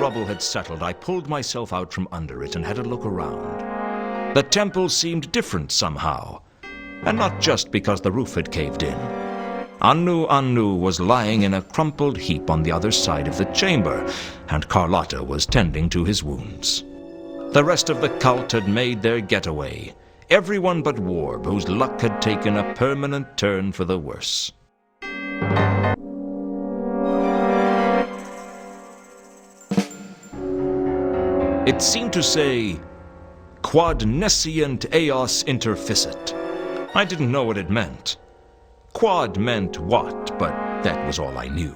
rubble had settled, I pulled myself out from under it and had a look around. The temple seemed different somehow, and not just because the roof had caved in. Anu was lying in a crumpled heap on the other side of the chamber, and Carlotta was tending to his wounds. The rest of the cult had made their getaway, everyone but Warb, whose luck had taken a permanent turn for the worse. It seemed to say, Quod nescient eos interficit. I didn't know what it meant. Quad meant what, but that was all I knew.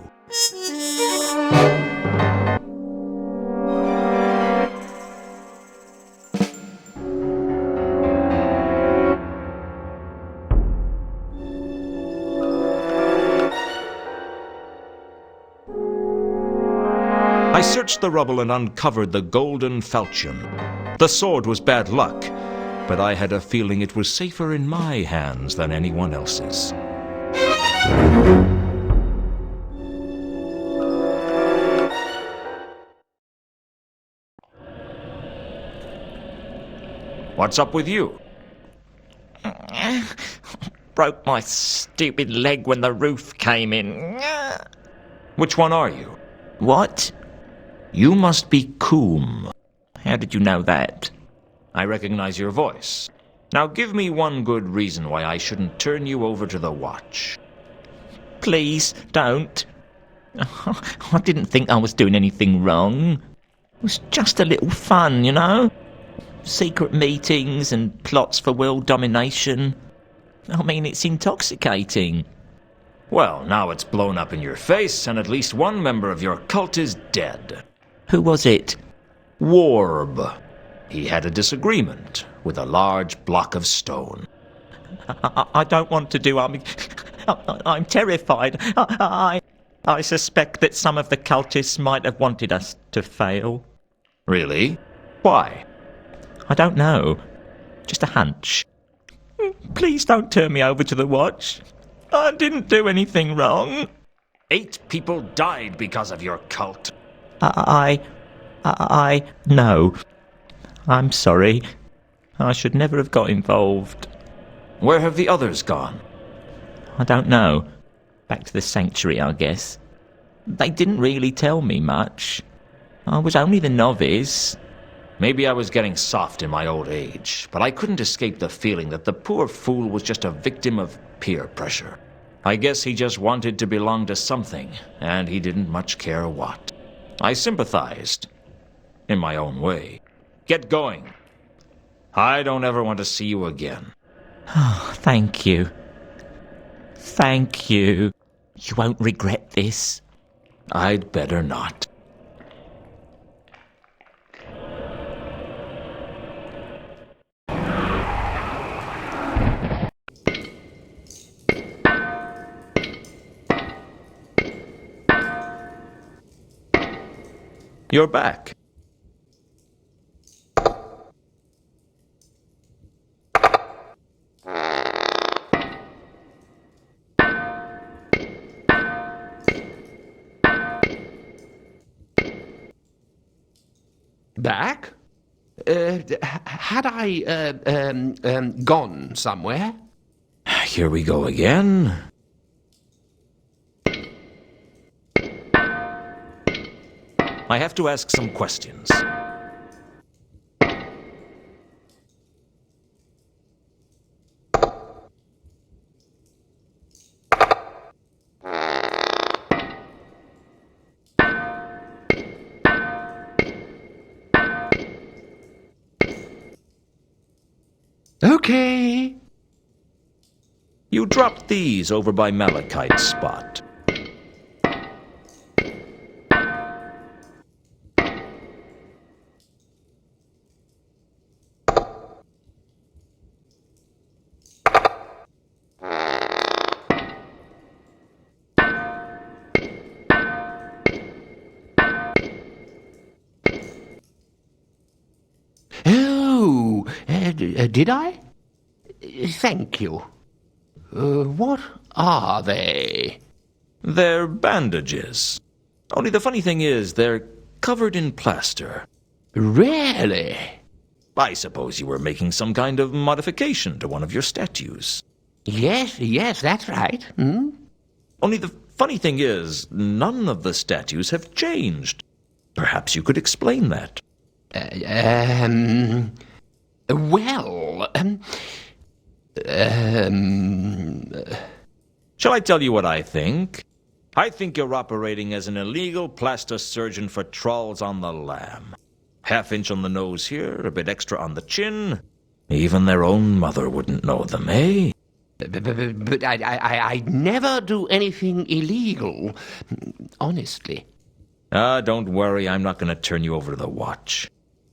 I searched the rubble and uncovered the golden falchion. The sword was bad luck, but I had a feeling it was safer in my hands than anyone else's. What's up with you? Broke my stupid leg when the roof came in. Which one are you? What? You must be Coom. How did you know that? I recognize your voice. Now give me one good reason why I shouldn't turn you over to the Watch. Please, don't. I didn't think I was doing anything wrong. It was just a little fun, you know? Secret meetings and plots for world domination. I mean, it's intoxicating. Well, now it's blown up in your face, and at least one member of your cult is dead. Who was it? Warb. He had a disagreement with a large block of stone. I don't want to do... I'm terrified. I suspect that some of the cultists might have wanted us to fail. Really? Why? I don't know. Just a hunch. Please don't turn me over to the Watch. I didn't do anything wrong. 8 people died because of your cult. No. I'm sorry. I should never have got involved. Where have the others gone? I don't know. Back to the sanctuary, I guess. They didn't really tell me much. I was only the novice. Maybe I was getting soft in my old age, but I couldn't escape the feeling that the poor fool was just a victim of peer pressure. I guess he just wanted to belong to something, and he didn't much care what. I sympathized, in my own way. Get going. I don't ever want to see you again. Oh, thank you. Thank you. You won't regret this. I'd better not. You're back. Back? Had I gone somewhere? Here we go again. I have to ask some questions. Okay. You dropped these over by Malachite's spot. Oh, did I? Thank you. What are they? They're bandages. Only the funny thing is, they're covered in plaster. Really? I suppose you were making some kind of modification to one of your statues. Yes, that's right. Only the funny thing is, none of the statues have changed. Perhaps you could explain that. Well, Shall I tell you what I think? I think you're operating as an illegal plaster surgeon for trolls on the lam. Half-inch on the nose here, a bit extra on the chin. Even their own mother wouldn't know them, eh? but I'd never do anything illegal, honestly. Don't worry, I'm not going to turn you over to the watch.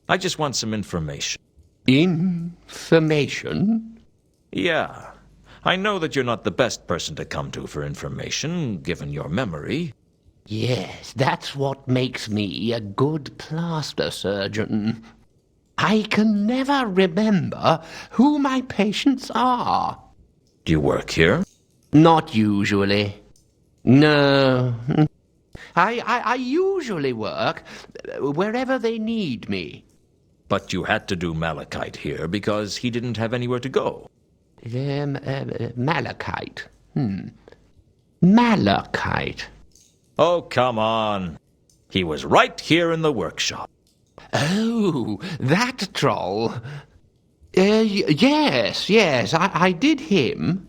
I just want some information. Information? Yeah. I know that you're not the best person to come to for information, given your memory. Yes, that's what makes me a good plaster surgeon. I can never remember who my patients are. Do you work here? Not usually. No. I usually work wherever they need me. But you had to do Malachite here because he didn't have anywhere to go. Malachite. Malachite. Oh, come on. He was right here in the workshop. Oh, that troll. Yes, I did him.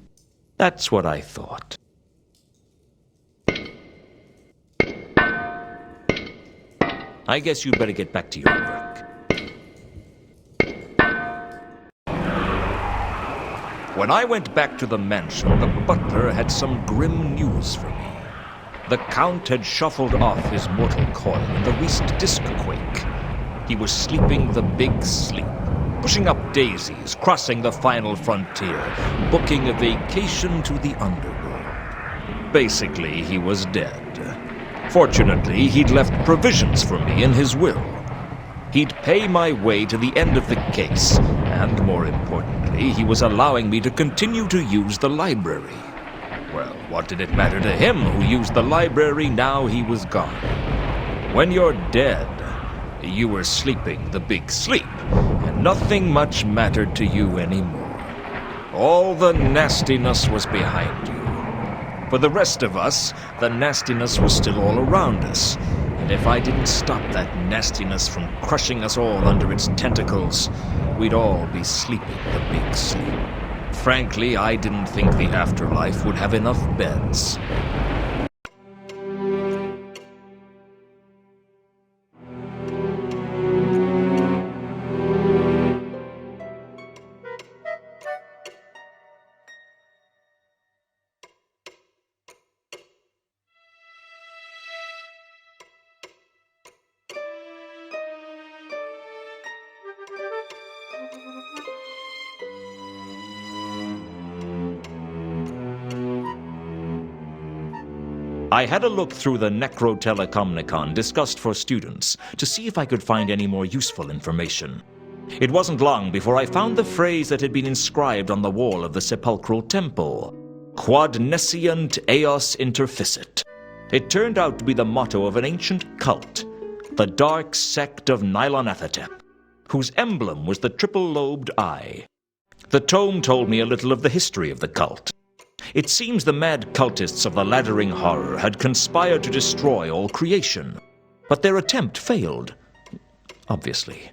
That's what I thought. I guess you'd better get back to your work. When I went back to the mansion, the butler had some grim news for me. The Count had shuffled off his mortal coil in the recent disc quake. He was sleeping the big sleep, pushing up daisies, crossing the final frontier, booking a vacation to the underworld. Basically, he was dead. Fortunately, he'd left provisions for me in his will. He'd pay my way to the end of the case, and more importantly, he was allowing me to continue to use the library. Well, what did it matter to him who used the library now he was gone? When you're dead, you were sleeping the big sleep, and nothing much mattered to you anymore. All the nastiness was behind you. For the rest of us, the nastiness was still all around us, and if I didn't stop that nastiness from crushing us all under its tentacles, we'd all be sleeping the big sleep. Frankly, I didn't think the afterlife would have enough beds. I had a look through the Necrotelecomnicon discussed for students to see if I could find any more useful information. It wasn't long before I found the phrase that had been inscribed on the wall of the sepulchral temple, Quod nescient eos interficit. It turned out to be the motto of an ancient cult, the dark sect of Nylonathotep, whose emblem was the triple-lobed eye. The tome told me a little of the history of the cult. It seems the mad cultists of the Laddering Horror had conspired to destroy all creation, but their attempt failed, obviously,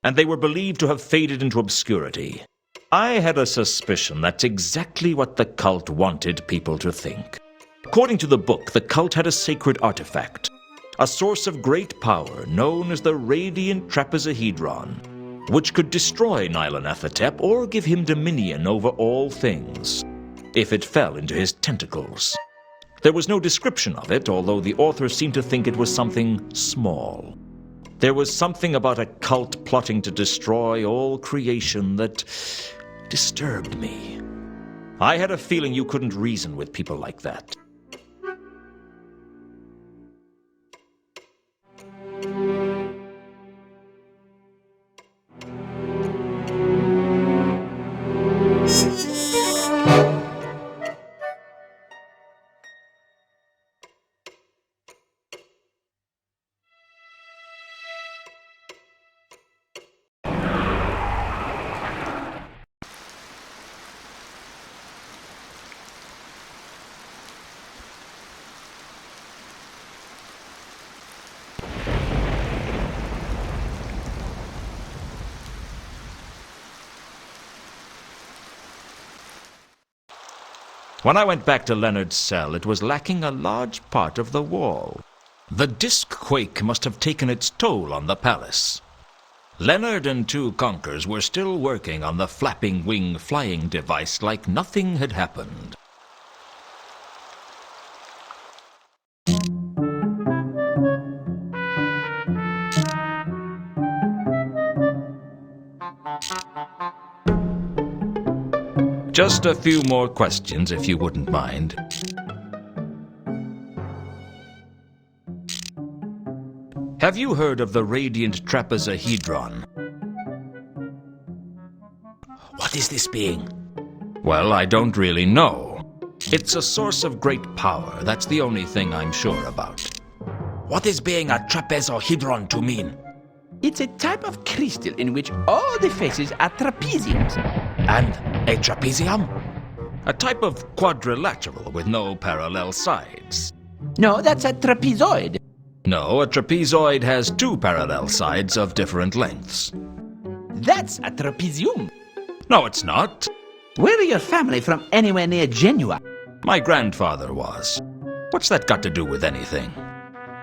and they were believed to have faded into obscurity. I had a suspicion that's exactly what the cult wanted people to think. According to the book, the cult had a sacred artifact, a source of great power known as the Radiant Trapezohedron, which could destroy Nylonathotep or give him dominion over all things, if it fell into his tentacles. There was no description of it, although the author seemed to think it was something small. There was something about a cult plotting to destroy all creation that disturbed me. I had a feeling you couldn't reason with people like that. When I went back to Leonard's cell, it was lacking a large part of the wall. The disc quake must have taken its toll on the palace. Leonard and two conkers were still working on the flapping wing flying device like nothing had happened. Just a few more questions, if you wouldn't mind. Have you heard of the radiant trapezohedron? What is this being? Well, I don't really know. It's a source of great power. That's the only thing I'm sure about. What is being a trapezohedron to mean? It's a type of crystal in which all the faces are trapeziums. And a trapezium? A type of quadrilateral with no parallel sides. No, that's a trapezoid. No, a trapezoid has two parallel sides of different lengths. That's a trapezium. No, it's not. Where are your family from anywhere near Genua? My grandfather was. What's that got to do with anything?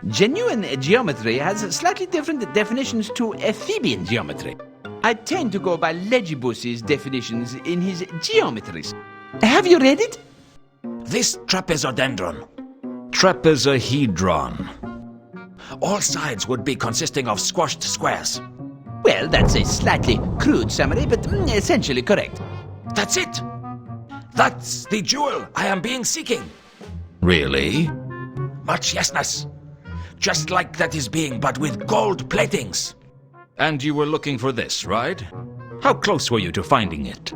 Genuine geometry has slightly different definitions to Ephebian geometry. I tend to go by Legibus's definitions in his geometries. Have you read it? This trapezodendron. Trapezohedron. All sides would be consisting of squashed squares. Well, that's a slightly crude summary, but essentially correct. That's it! That's the jewel I am being seeking. Really? Much yesness. Just like that is being, but with gold platings. And you were looking for this, right? How close were you to finding it?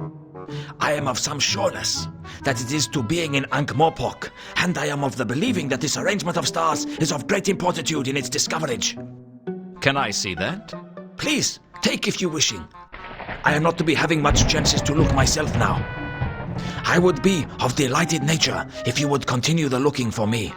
I am of some sureness that it is to being in Ankh-Morpork, and I am of the believing that this arrangement of stars is of great importantude in its discoverage. Can I see that? Please, take if you wishing. I am not to be having much chances to look myself now. I would be of delighted nature if you would continue the looking for me.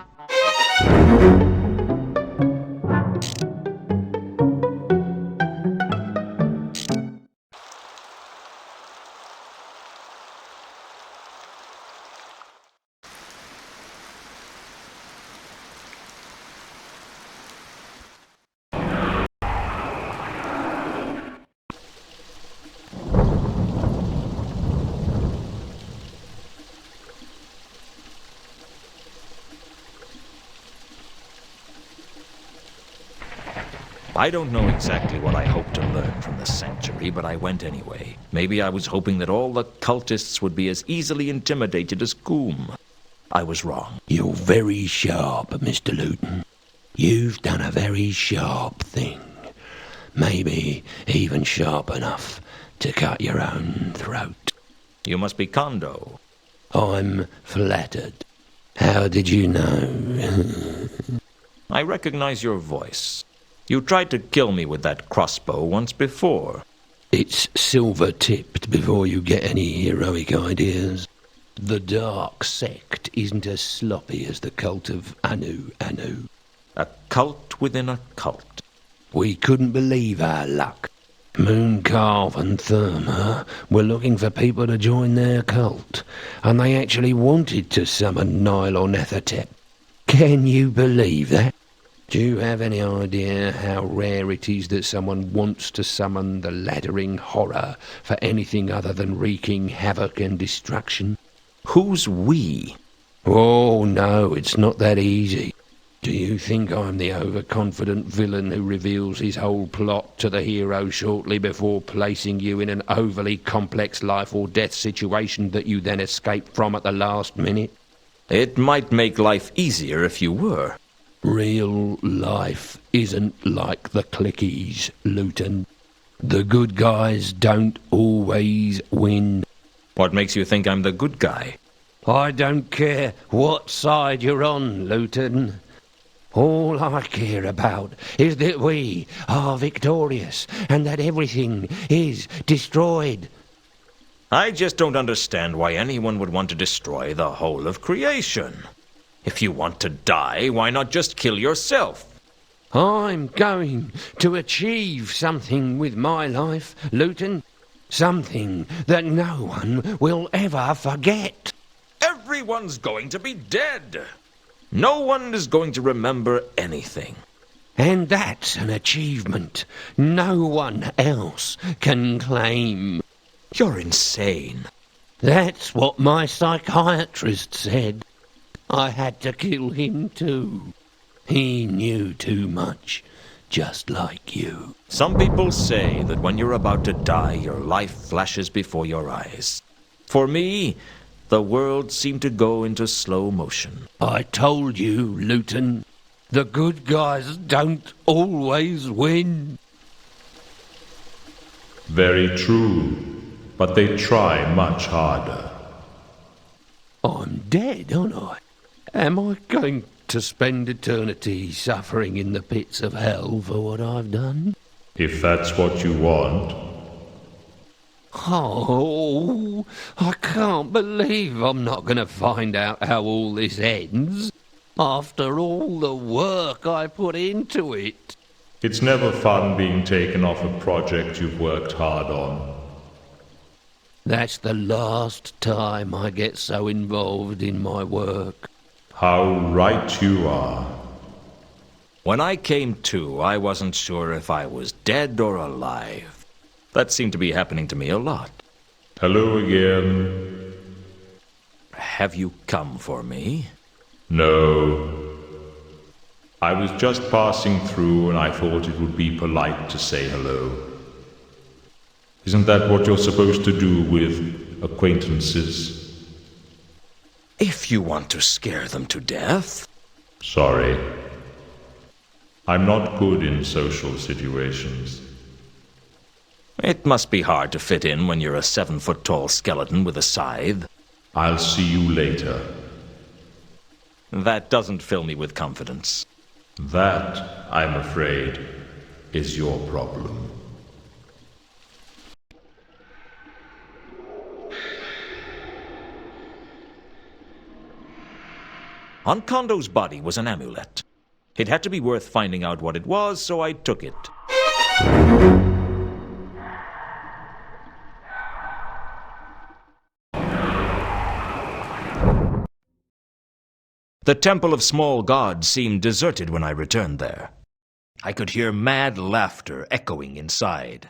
I don't know exactly what I hoped to learn from the sanctuary, but I went anyway. Maybe I was hoping that all the cultists would be as easily intimidated as Coombe. I was wrong. You're very sharp, Mr. Luton. You've done a very sharp thing. Maybe even sharp enough to cut your own throat. You must be Kondo. I'm flattered. How did you know? I recognize your voice. You tried to kill me with that crossbow once before. It's silver-tipped before you get any heroic ideas. The dark sect isn't as sloppy as the cult of Anu. A cult within a cult. We couldn't believe our luck. Mooncarve and Therma were looking for people to join their cult, and they actually wanted to summon Nyarlathotep. Can you believe that? Do you have any idea how rare it is that someone wants to summon the laddering horror for anything other than wreaking havoc and destruction? Who's we? Oh, no, it's not that easy. Do you think I'm the overconfident villain who reveals his whole plot to the hero shortly before placing you in an overly complex life or death situation that you then escape from at the last minute? It might make life easier if you were. Real life isn't like the clickies, Luton. The good guys don't always win. What makes you think I'm the good guy? I don't care what side you're on, Luton. All I care about is that we are victorious and that everything is destroyed. I just don't understand why anyone would want to destroy the whole of creation. If you want to die, why not just kill yourself? I'm going to achieve something with my life, Luton. Something that no one will ever forget. Every Everyone's going to be dead. No one is going to remember anything. And that's an achievement no one else can claim. You're insane. That's what my psychiatrist said. I had to kill him too. He knew too much, just like you. Some people say that when you're about to die, your life flashes before your eyes. For me, the world seemed to go into slow motion. I told you, Luton, the good guys don't always win. Very true, but they try much harder. I'm dead, aren't I? Am I going to spend eternity suffering in the pits of hell for what I've done? If that's what you want. Oh, I can't believe I'm not going to find out how all this ends. After all the work I put into it. It's never fun being taken off a project you've worked hard on. That's the last time I get so involved in my work. How right you are. When I came to, I wasn't sure if I was dead or alive. That seemed to be happening to me a lot. Hello again. Have you come for me? No. I was just passing through and I thought it would be polite to say hello. Isn't that what you're supposed to do with acquaintances? If you want to scare them to death. Sorry. I'm not good in social situations. It must be hard to fit in when you're a 7-foot-tall skeleton with a scythe. I'll see you later. That doesn't fill me with confidence. That, I'm afraid, is your problem. On Kondo's body was an amulet. It had to be worth finding out what it was, so I took it. The Temple of Small Gods seemed deserted when I returned there. I could hear mad laughter echoing inside.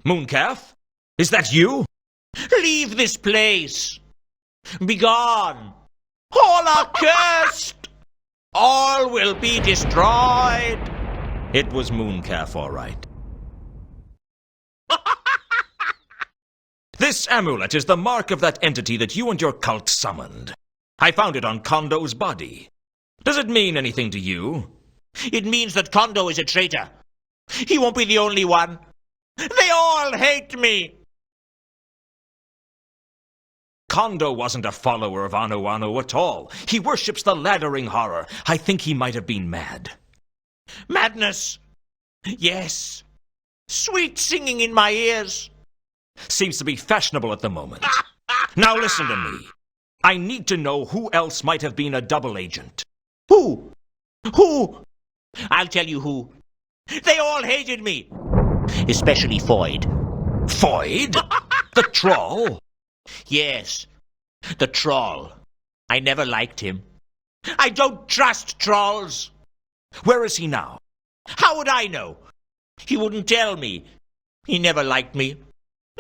Mooncalf? Is that you? Leave this place! Begone! All are cursed! All will be destroyed! It was Mooncalf, all right. This amulet is the mark of that entity that you and your cult summoned. I found it on Kondo's body. Does it mean anything to you? It means that Kondo is a traitor. He won't be the only one. They all hate me! Kondo wasn't a follower of Anu Anu at all. He worships the laddering horror. I think he might have been mad. Madness! Yes. Sweet singing in my ears. Seems to be fashionable at the moment. Now listen to me. I need to know who else might have been a double agent. Who? Who? I'll tell you who. They all hated me. Especially Foyd. Foyd? The troll? Yes, the troll. I never liked him. I don't trust trolls. Where is he now? How would I know? He wouldn't tell me. He never liked me.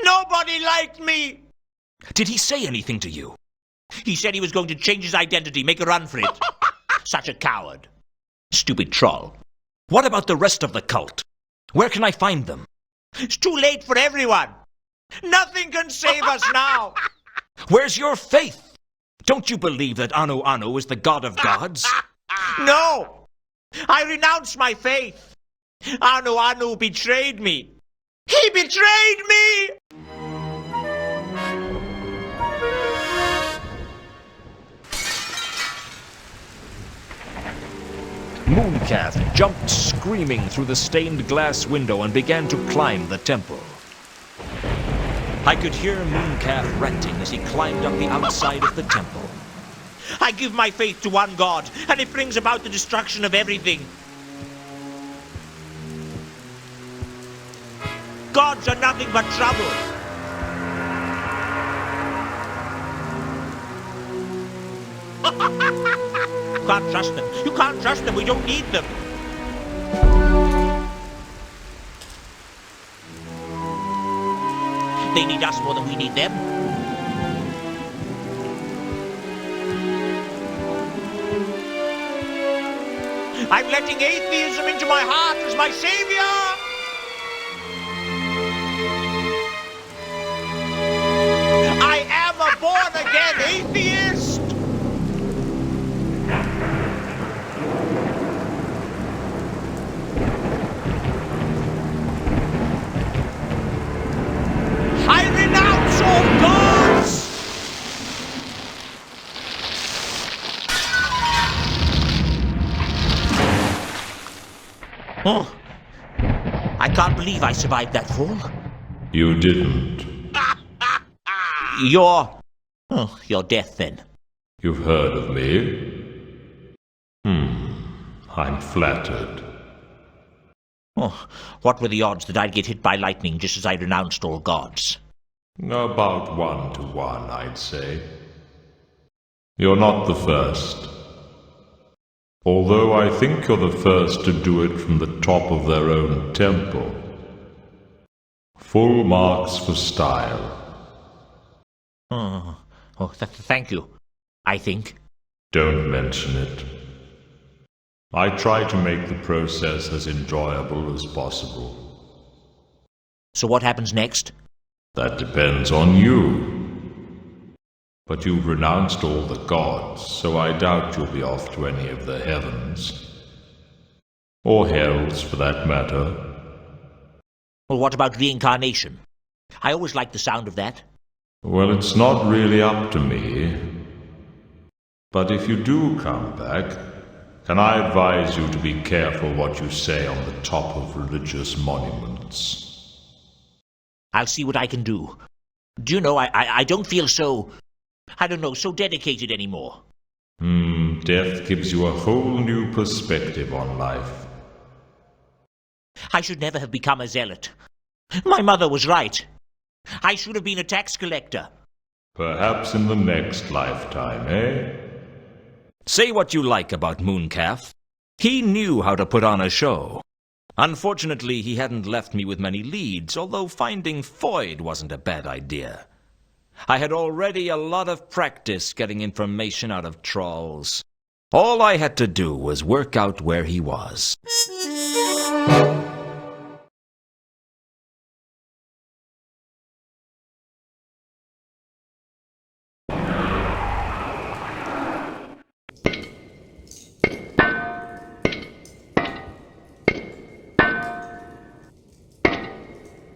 Nobody liked me! Did he say anything to you? He said he was going to change his identity, make a run for it. Such a coward. Stupid troll. What about the rest of the cult? Where can I find them? It's too late for everyone. Nothing can save us now. Where's your faith? Don't you believe that Anu Anu is the god of gods? No! I renounce my faith. Anu Anu betrayed me. He betrayed me! Mooncalf jumped screaming through the stained glass window and began to climb the temple. I could hear Mooncalf ranting as he climbed up the outside of the temple. I give my faith to one God, and it brings about the destruction of everything. gods are nothing but trouble. You can't trust them. You can't trust them. We don't need them. They need us more than we need them. I'm letting atheism into my heart as my savior! I am a born-again atheist! I renounce all gods! Oh, I can't believe I survived that fall. You didn't. Your death then. You've heard of me? I'm flattered. Oh, what were the odds that I'd get hit by lightning just as I renounced all gods? About 1 to 1, I'd say. You're not the first. Although I think you're the first to do it from the top of their own temple. Full marks for style. Thank you, I think. Don't mention it. I try to make the process as enjoyable as possible. So what happens next? That depends on you. But you've renounced all the gods, so I doubt you'll be off to any of the heavens. Or hells, for that matter. Well, what about reincarnation? I always liked the sound of that. Well, it's not really up to me. But if you do come back, can I advise you to be careful what you say on the top of religious monuments? I'll see what I can do. Do you know, I don't feel so... I don't know, so dedicated anymore. Death gives you a whole new perspective on life. I should never have become a zealot. My mother was right. I should have been a tax collector. Perhaps in the next lifetime, eh? Say what you like about Mooncalf. He knew how to put on a show. Unfortunately, he hadn't left me with many leads, although finding Foyd wasn't a bad idea. I had already a lot of practice getting information out of trolls. All I had to do was work out where he was.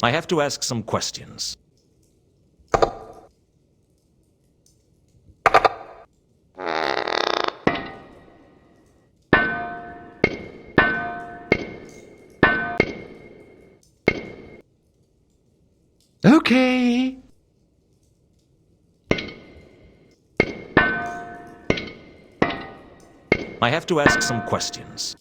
I have to ask some questions. Okay. I have to ask some questions.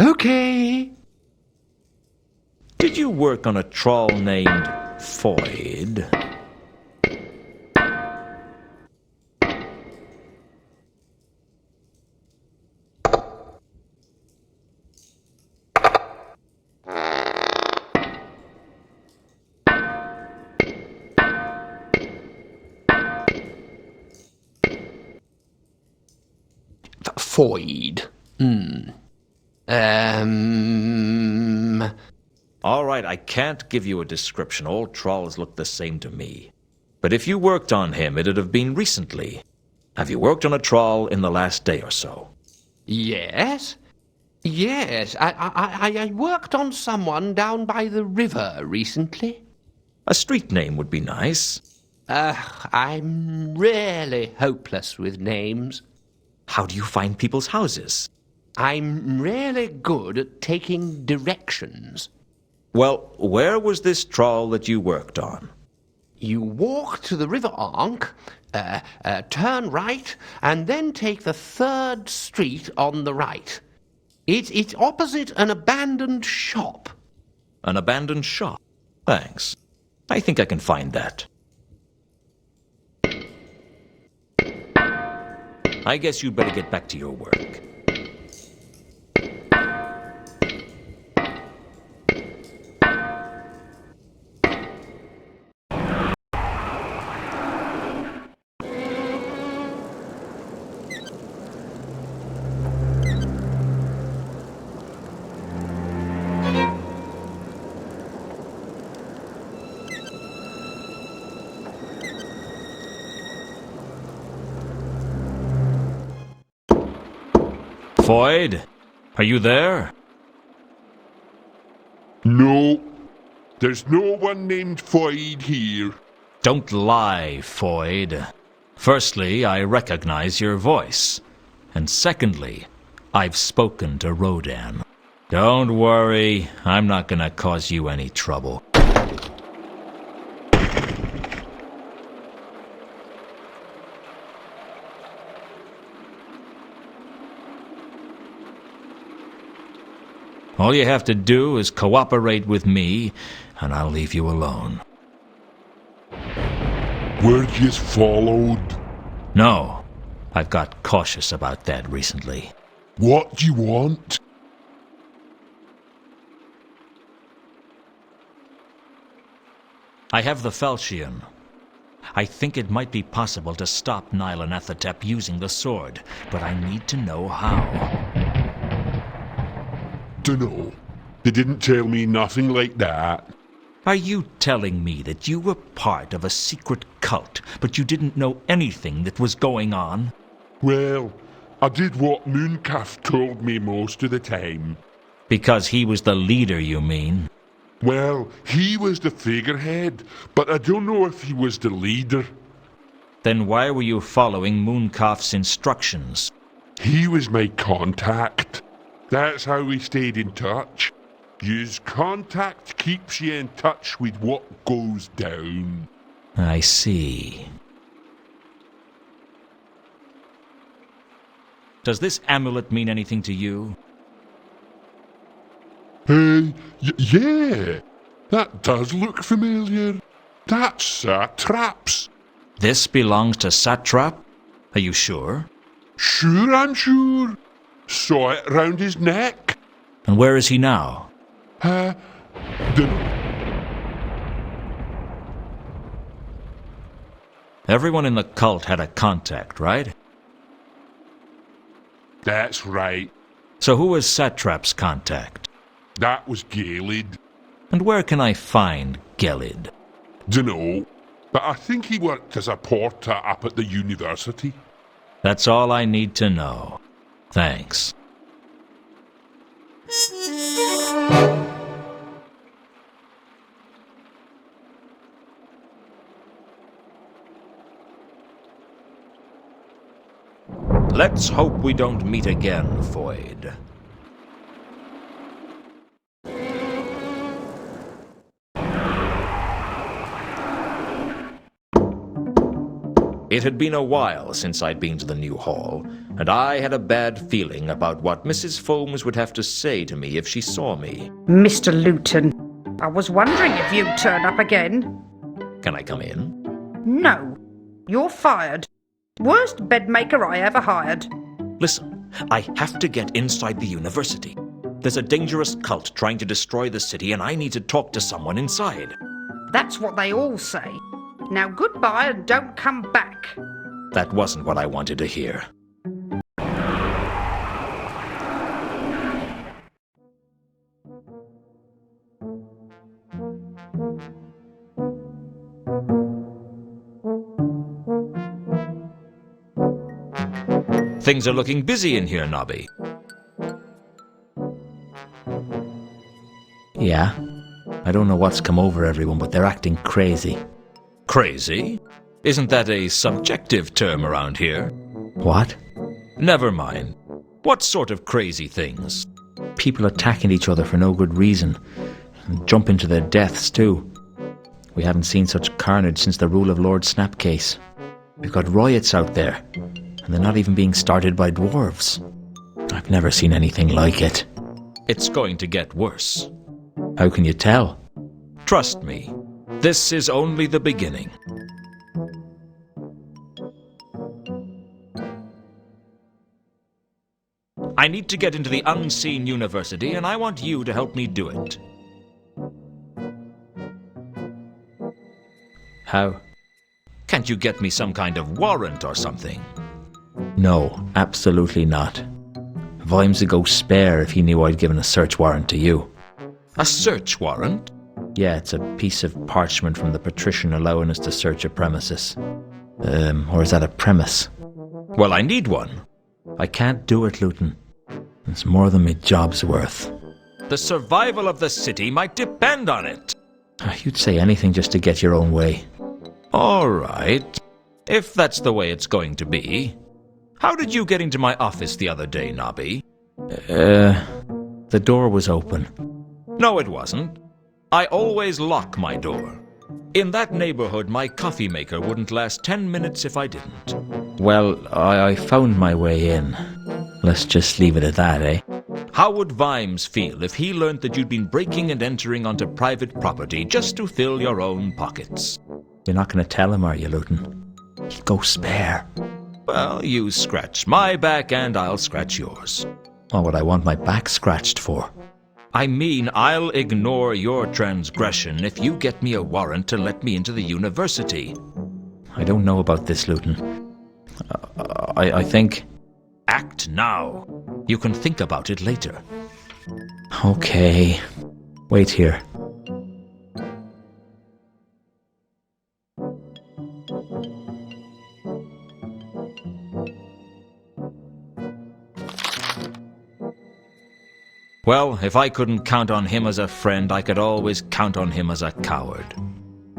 Okay. Did you work on a troll named Foyd? Foyd. All right, I can't give you a description. All trolls look the same to me. But if you worked on him, it'd have been recently. Have you worked on a troll in the last day or so? Yes. Yes, I worked on someone down by the river recently. A street name would be nice. I'm really hopeless with names. How do you find people's houses? I'm really good at taking directions. Well, where was this trawl that you worked on? You walk to the River Ankh, turn right, and then take the 3rd street on the right. It's opposite an abandoned shop. An abandoned shop? Thanks. I think I can find that. I guess you'd better get back to your work. Foyd, are you there? No, there's no one named Foyd here. Don't lie, Foyd. Firstly, I recognize your voice. And secondly, I've spoken to Rodan. Don't worry, I'm not gonna cause you any trouble. All you have to do is cooperate with me, and I'll leave you alone. Were yous followed? No, I've got cautious about that recently. What do you want? I have the Falchion. I think it might be possible to stop Nylanethotep using the sword, but I need to know how. Dunno. They didn't tell me nothing like that. Are you telling me that you were part of a secret cult, but you didn't know anything that was going on? Well, I did what Mooncalf told me most of the time. Because he was the leader, you mean? Well, he was the figurehead, but I don't know if he was the leader. Then why were you following Mooncalf's instructions? He was my contact. That's how we stayed in touch. Yous contact keeps you in touch with what goes down. I see. Does this amulet mean anything to you? Yeah. That does look familiar. That's Satrap's. This belongs to Satrap? Are you sure? Sure, I'm sure. Saw it round his neck. And where is he now? Dunno. Everyone in the cult had a contact, right? That's right. So who was Satrap's contact? That was Galid. And where can I find Gelid? Dunno. But I think he worked as a porter up at the university. That's all I need to know. Thanks. Let's hope we don't meet again, Foyd. It had been a while since I'd been to the new hall, and I had a bad feeling about what Mrs. Folmes would have to say to me if she saw me. Mr. Luton, I was wondering if you'd turn up again. Can I come in? No, you're fired. Worst bedmaker I ever hired. Listen, I have to get inside the university. There's a dangerous cult trying to destroy the city, and I need to talk to someone inside. That's what they all say. Now goodbye and don't come back. That wasn't what I wanted to hear. Things are looking busy in here, Nobby. Yeah. I don't know what's come over everyone, but they're acting crazy. Crazy? Isn't that a subjective term around here? What? Never mind. What sort of crazy things? People attacking each other for no good reason. And jump into their deaths, too. We haven't seen such carnage since the rule of Lord Snapcase. We've got riots out there, and they're not even being started by dwarves. I've never seen anything like it. It's going to get worse. How can you tell? Trust me, this is only the beginning. I need to get into the unseen university, and I want you to help me do it. How? Can't you get me some kind of warrant or something? No, absolutely not. Vimes would go spare if he knew I'd given a search warrant to you. A search warrant? Yeah, it's a piece of parchment from the patrician allowing us to search a premises. Or is that a premise? Well, I need one. I can't do it, Luton. It's more than my job's worth. The survival of the city might depend on it. You'd say anything just to get your own way. All right, if that's the way it's going to be. How did you get into my office the other day, Nobby? The door was open. No, it wasn't. I always lock my door. In that neighborhood, my coffee maker wouldn't last 10 minutes if I didn't. Well, I found my way in. Let's just leave it at that, eh? How would Vimes feel if he learned that you'd been breaking and entering onto private property just to fill your own pockets? You're not going to tell him, are you, Luton? He'd go spare. Well, you scratch my back and I'll scratch yours. What would I want my back scratched for? I mean, I'll ignore your transgression if you get me a warrant to let me into the university. I don't know about this, Luton. I think... Act now. You can think about it later. Okay. Wait here. Well, if I couldn't count on him as a friend, I could always count on him as a coward.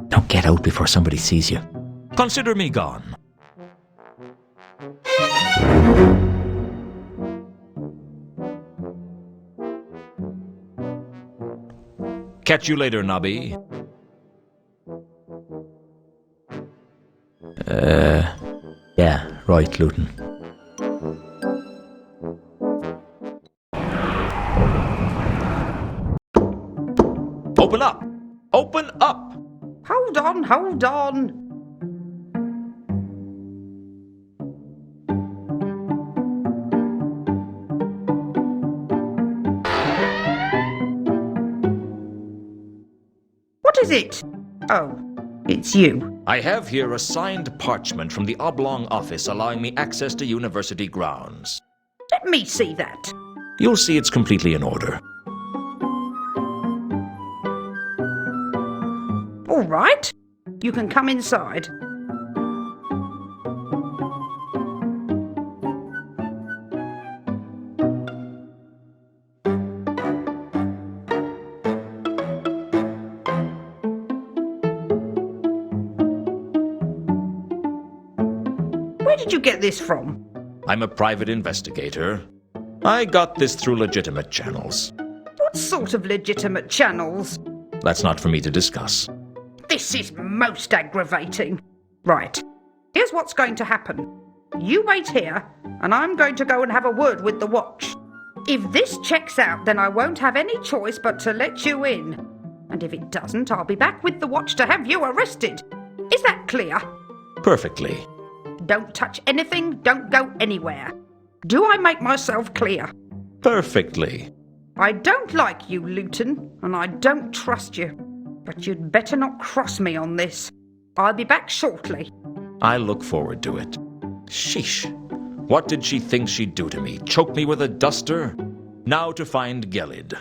Now get out before somebody sees you. Consider me gone. Catch you later, Nobby. Yeah, right, Luton. Open up! Open up! Hold on, hold on. What is it? Oh, it's you. I have here a signed parchment from the Oblong office allowing me access to university grounds. Let me see that. You'll see it's completely in order. All right. You can come inside. Where did you get this from? I'm a private investigator. I got this through legitimate channels. What sort of legitimate channels? That's not for me to discuss. This is most aggravating. Right. Here's what's going to happen. You wait here, and I'm going to go and have a word with the watch. If this checks out, then I won't have any choice but to let you in. And if it doesn't, I'll be back with the watch to have you arrested. Is that clear? Perfectly. Don't touch anything, don't go anywhere. Do I make myself clear? Perfectly. I don't like you, Luton, and I don't trust you. But you'd better not cross me on this. I'll be back shortly. I look forward to it. Sheesh. What did she think she'd do to me? Choke me with a duster? Now to find Gelid.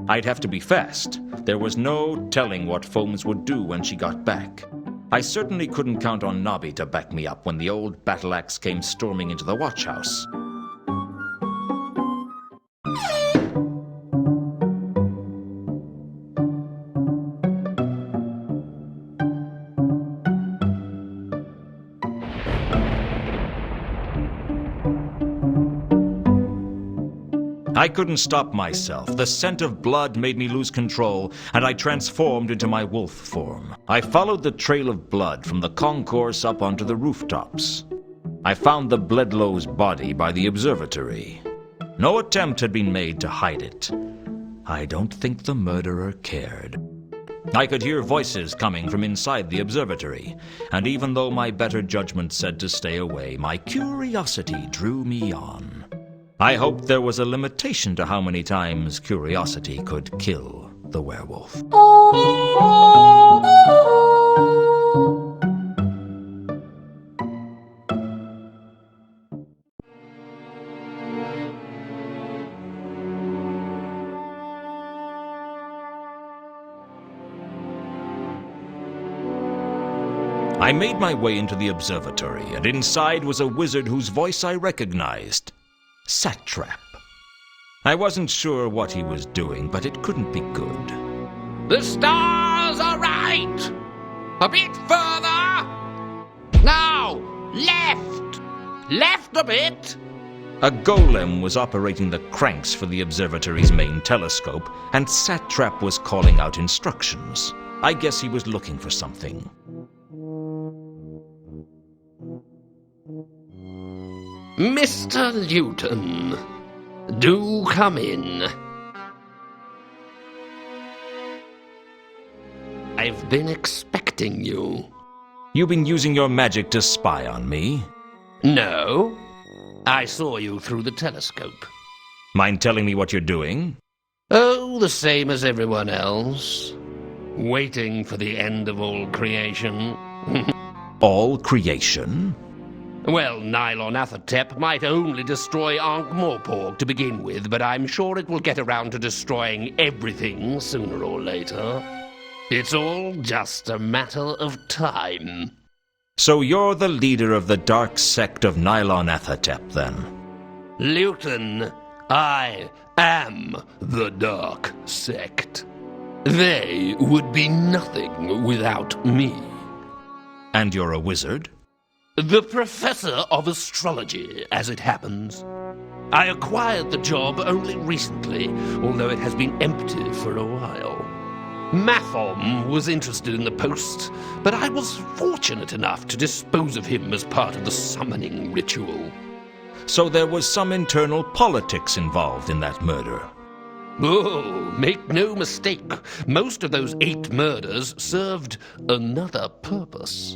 I'd have to be fast. There was no telling what Foams would do when she got back. I certainly couldn't count on Nobby to back me up when the old battle axe came storming into the watch house. I couldn't stop myself. The scent of blood made me lose control, and I transformed into my wolf form. I followed the trail of blood from the concourse up onto the rooftops. I found the Bledlow's body by the observatory. No attempt had been made to hide it. I don't think the murderer cared. I could hear voices coming from inside the observatory, and even though my better judgment said to stay away, my curiosity drew me on. I hoped there was a limitation to how many times curiosity could kill the werewolf. I made my way into the observatory, and inside was a wizard whose voice I recognized. Satrap. I wasn't sure what he was doing, but it couldn't be good. The stars are right! A bit further! Now, left! Left a bit! A golem was operating the cranks for the observatory's main telescope, and Satrap was calling out instructions. I guess he was looking for something. Mr. Luton, do come in. I've been expecting you. You've been using your magic to spy on me? No, I saw you through the telescope. Mind telling me what you're doing? Oh, the same as everyone else. Waiting for the end of all creation. All creation? Well, Nylon Athertep might only destroy Ankh-Morpork to begin with, but I'm sure it will get around to destroying everything sooner or later. It's all just a matter of time. So you're the leader of the dark sect of Nylon Athertep, then? Luton, I am the dark sect. They would be nothing without me. And you're a wizard? The professor of astrology, as it happens. I acquired the job only recently, although it has been empty for a while. Mathom was interested in the post, but I was fortunate enough to dispose of him as part of the summoning ritual. So there was some internal politics involved in that murder. Oh, make no mistake, most of those 8 murders served another purpose.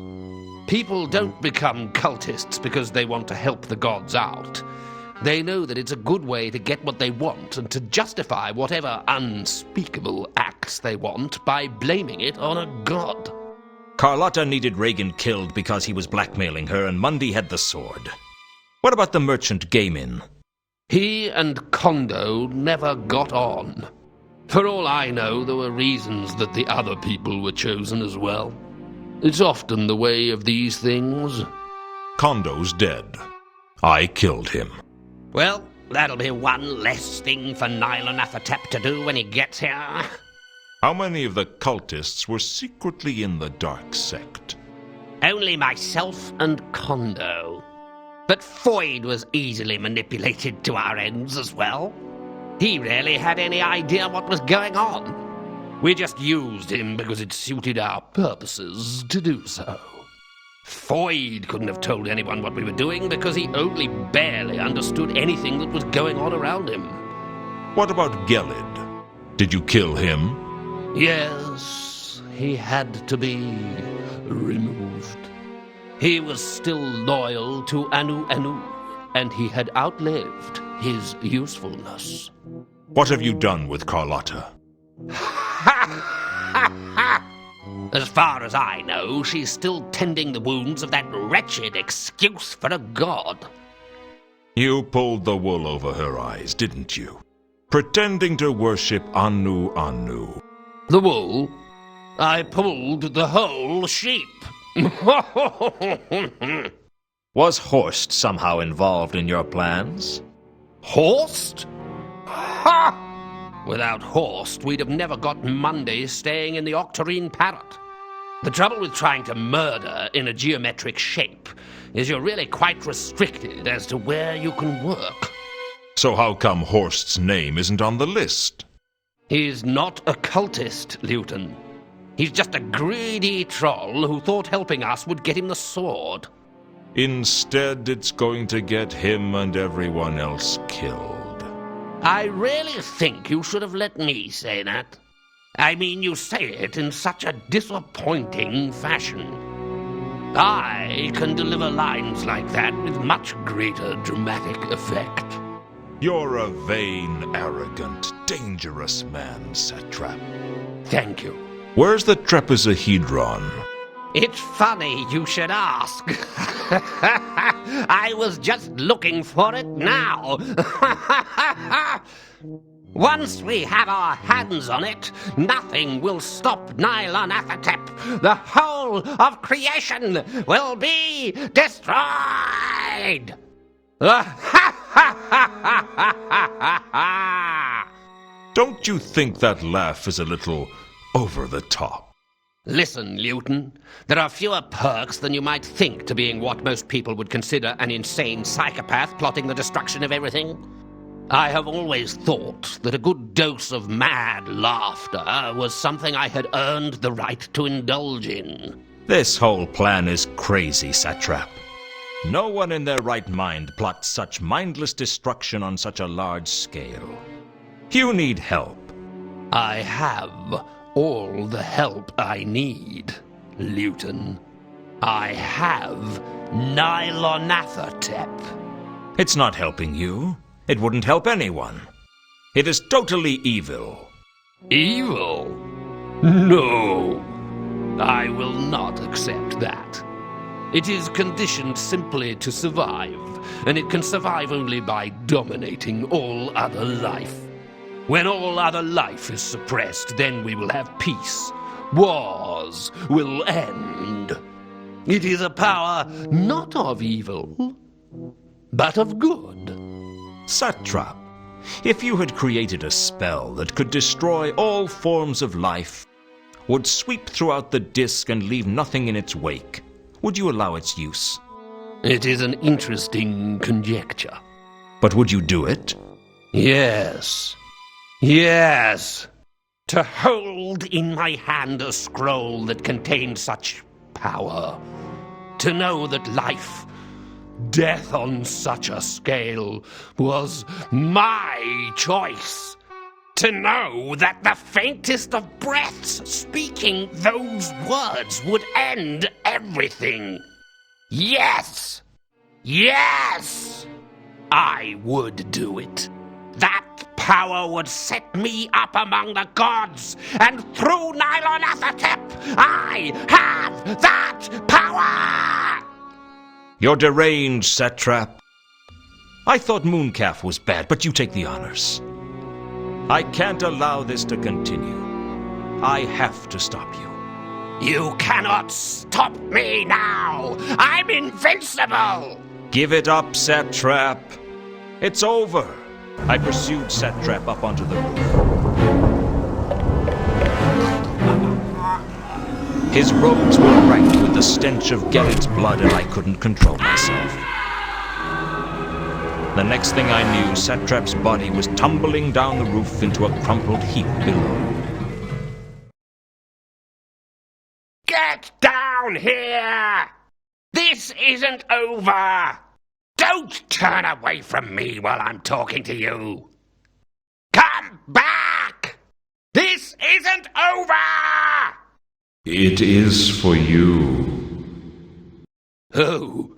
People don't become cultists because they want to help the gods out. They know that it's a good way to get what they want and to justify whatever unspeakable acts they want by blaming it on a god. Carlotta needed Reagan killed because he was blackmailing her, and Mundy had the sword. What about the merchant Gaimin? He and Kondo never got on. For all I know, there were reasons that the other people were chosen as well. It's often the way of these things. Kondo's dead. I killed him. Well, that'll be one less thing for Nylon Athertep to do when he gets here. How many of the cultists were secretly in the dark sect? Only myself and Kondo. But Foyd was easily manipulated to our ends as well. He rarely had any idea what was going on. We just used him because it suited our purposes to do so. Foyd couldn't have told anyone what we were doing because he only barely understood anything that was going on around him. What about Gelid? Did you kill him? Yes, he had to be removed. He was still loyal to Anu Anu, and he had outlived his usefulness. What have you done with Carlotta? As far as I know, she's still tending the wounds of that wretched excuse for a god. You pulled the wool over her eyes, didn't you? Pretending to worship Anu Anu. The wool? I pulled the whole sheep. Was Horst somehow involved in your plans? Horst? Ha! Without Horst, we'd have never got Monday staying in the Octarine Parrot. The trouble with trying to murder in a geometric shape is you're really quite restricted as to where you can work. So how come Horst's name isn't on the list? He's not a cultist, Luton. He's just a greedy troll who thought helping us would get him the sword. Instead, it's going to get him and everyone else killed. I really think you should have let me say that. I mean, you say it in such a disappointing fashion. I can deliver lines like that with much greater dramatic effect. You're a vain, arrogant, dangerous man, Satrap. Thank you. Where's the trapezohedron? It's funny you should ask. I was just looking for it now. Once we have our hands on it, nothing will stop Nylon Athatep. The whole of creation will be destroyed. Don't you think that laugh is a little over the top? Listen, Luton, there are fewer perks than you might think to being what most people would consider an insane psychopath plotting the destruction of everything. I have always thought that a good dose of mad laughter was something I had earned the right to indulge in. This whole plan is crazy, Satrap. No one in their right mind plots such mindless destruction on such a large scale. You need help. I have all the help I need, Luton. I have Nylonathatep. It's not helping you. It wouldn't help anyone. It is totally evil. Evil? No. I will not accept that. It is conditioned simply to survive, and it can survive only by dominating all other life. When all other life is suppressed, then we will have peace. Wars will end. It is a power not of evil, but of good. Satrap, if you had created a spell that could destroy all forms of life, would sweep throughout the disk and leave nothing in its wake, would you allow its use? It is an interesting conjecture. But would you do it? Yes. Yes! To hold in my hand a scroll that contained such power. To know that life, death on such a scale, was my choice. To know that the faintest of breaths speaking those words would end everything. Yes! Yes! I would do it. That power would set me up among the gods, and through Nylonathatep, I have that power! You're deranged, Satrap. I thought Mooncalf was bad, but you take the honors. I can't allow this to continue. I have to stop you. You cannot stop me now! I'm invincible! Give it up, Satrap. It's over. I pursued Satrap up onto the roof. His robes were rank with the stench of Gerrit's blood, and I couldn't control myself. The next thing I knew, Satrap's body was tumbling down the roof into a crumpled heap below. Get down here! This isn't over! Don't turn away from me while I'm talking to you! Come back! This isn't over! It is for you. Oh,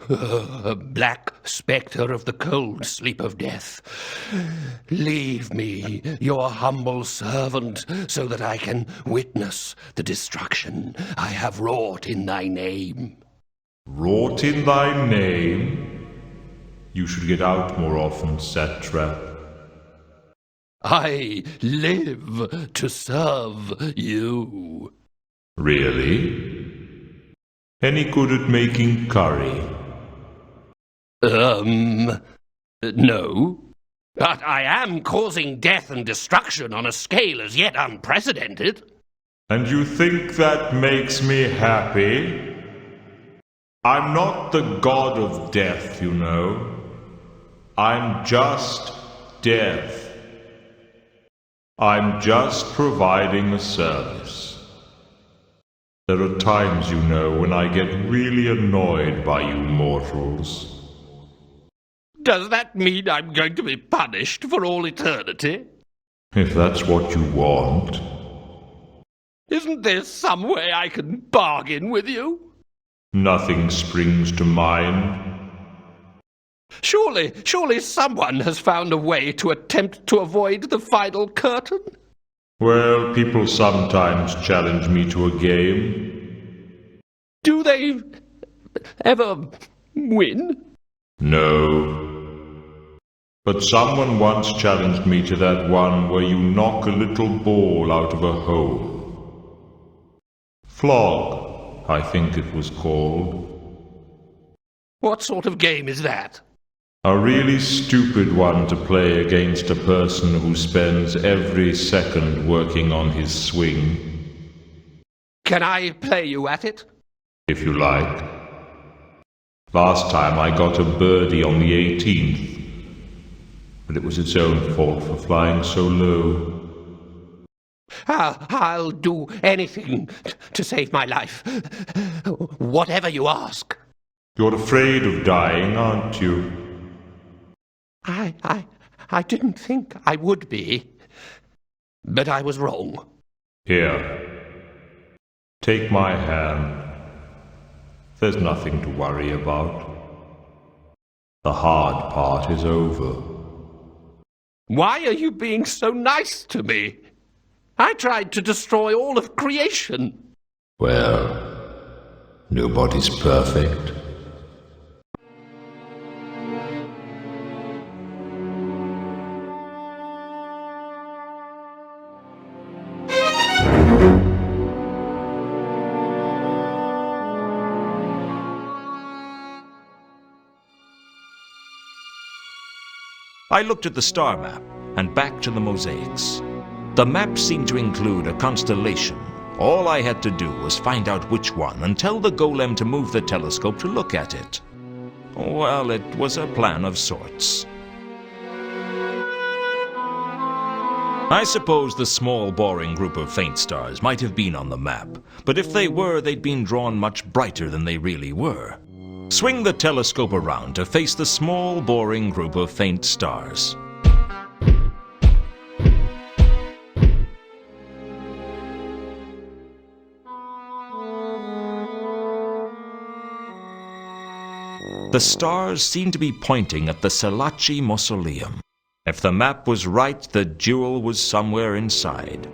black spectre of the cold sleep of death, leave me, your humble servant, so that I can witness the destruction I have wrought in thy name. Wrought in thy name? You should get out more often, Satrap. I live to serve you. Really? Any good at making curry? No. But I am causing death and destruction on a scale as yet unprecedented. And you think that makes me happy? I'm not the god of death, you know. I'm just death. I'm just providing a service. There are times, you know, when I get really annoyed by you mortals. Does that mean I'm going to be punished for all eternity? If that's what you want. Isn't there some way I can bargain with you? Nothing springs to mind. Surely someone has found a way to attempt to avoid the final curtain? Well, people sometimes challenge me to a game. Do they ever win? No. But someone once challenged me to that one where you knock a little ball out of a hole. Flog, I think it was called. What sort of game is that? A really stupid one to play against a person who spends every second working on his swing. Can I play you at it? If you like. Last time I got a birdie on the 18th. But it was its own fault for flying so low. I'll do anything to save my life. Whatever you ask. You're afraid of dying, aren't you? I didn't think I would be. But I was wrong. Here. Take my hand. There's nothing to worry about. The hard part is over. Why are you being so nice to me? I tried to destroy all of creation. Well, nobody's perfect. I looked at the star map and back to the mosaics. The map seemed to include a constellation. All I had to do was find out which one and tell the golem to move the telescope to look at it. Well, it was a plan of sorts. I suppose the small, boring group of faint stars might have been on the map, but if they were, they'd been drawn much brighter than they really were. Swing the telescope around to face the small, boring group of faint stars. The stars seemed to be pointing at the Salaci Mausoleum. If the map was right, the jewel was somewhere inside.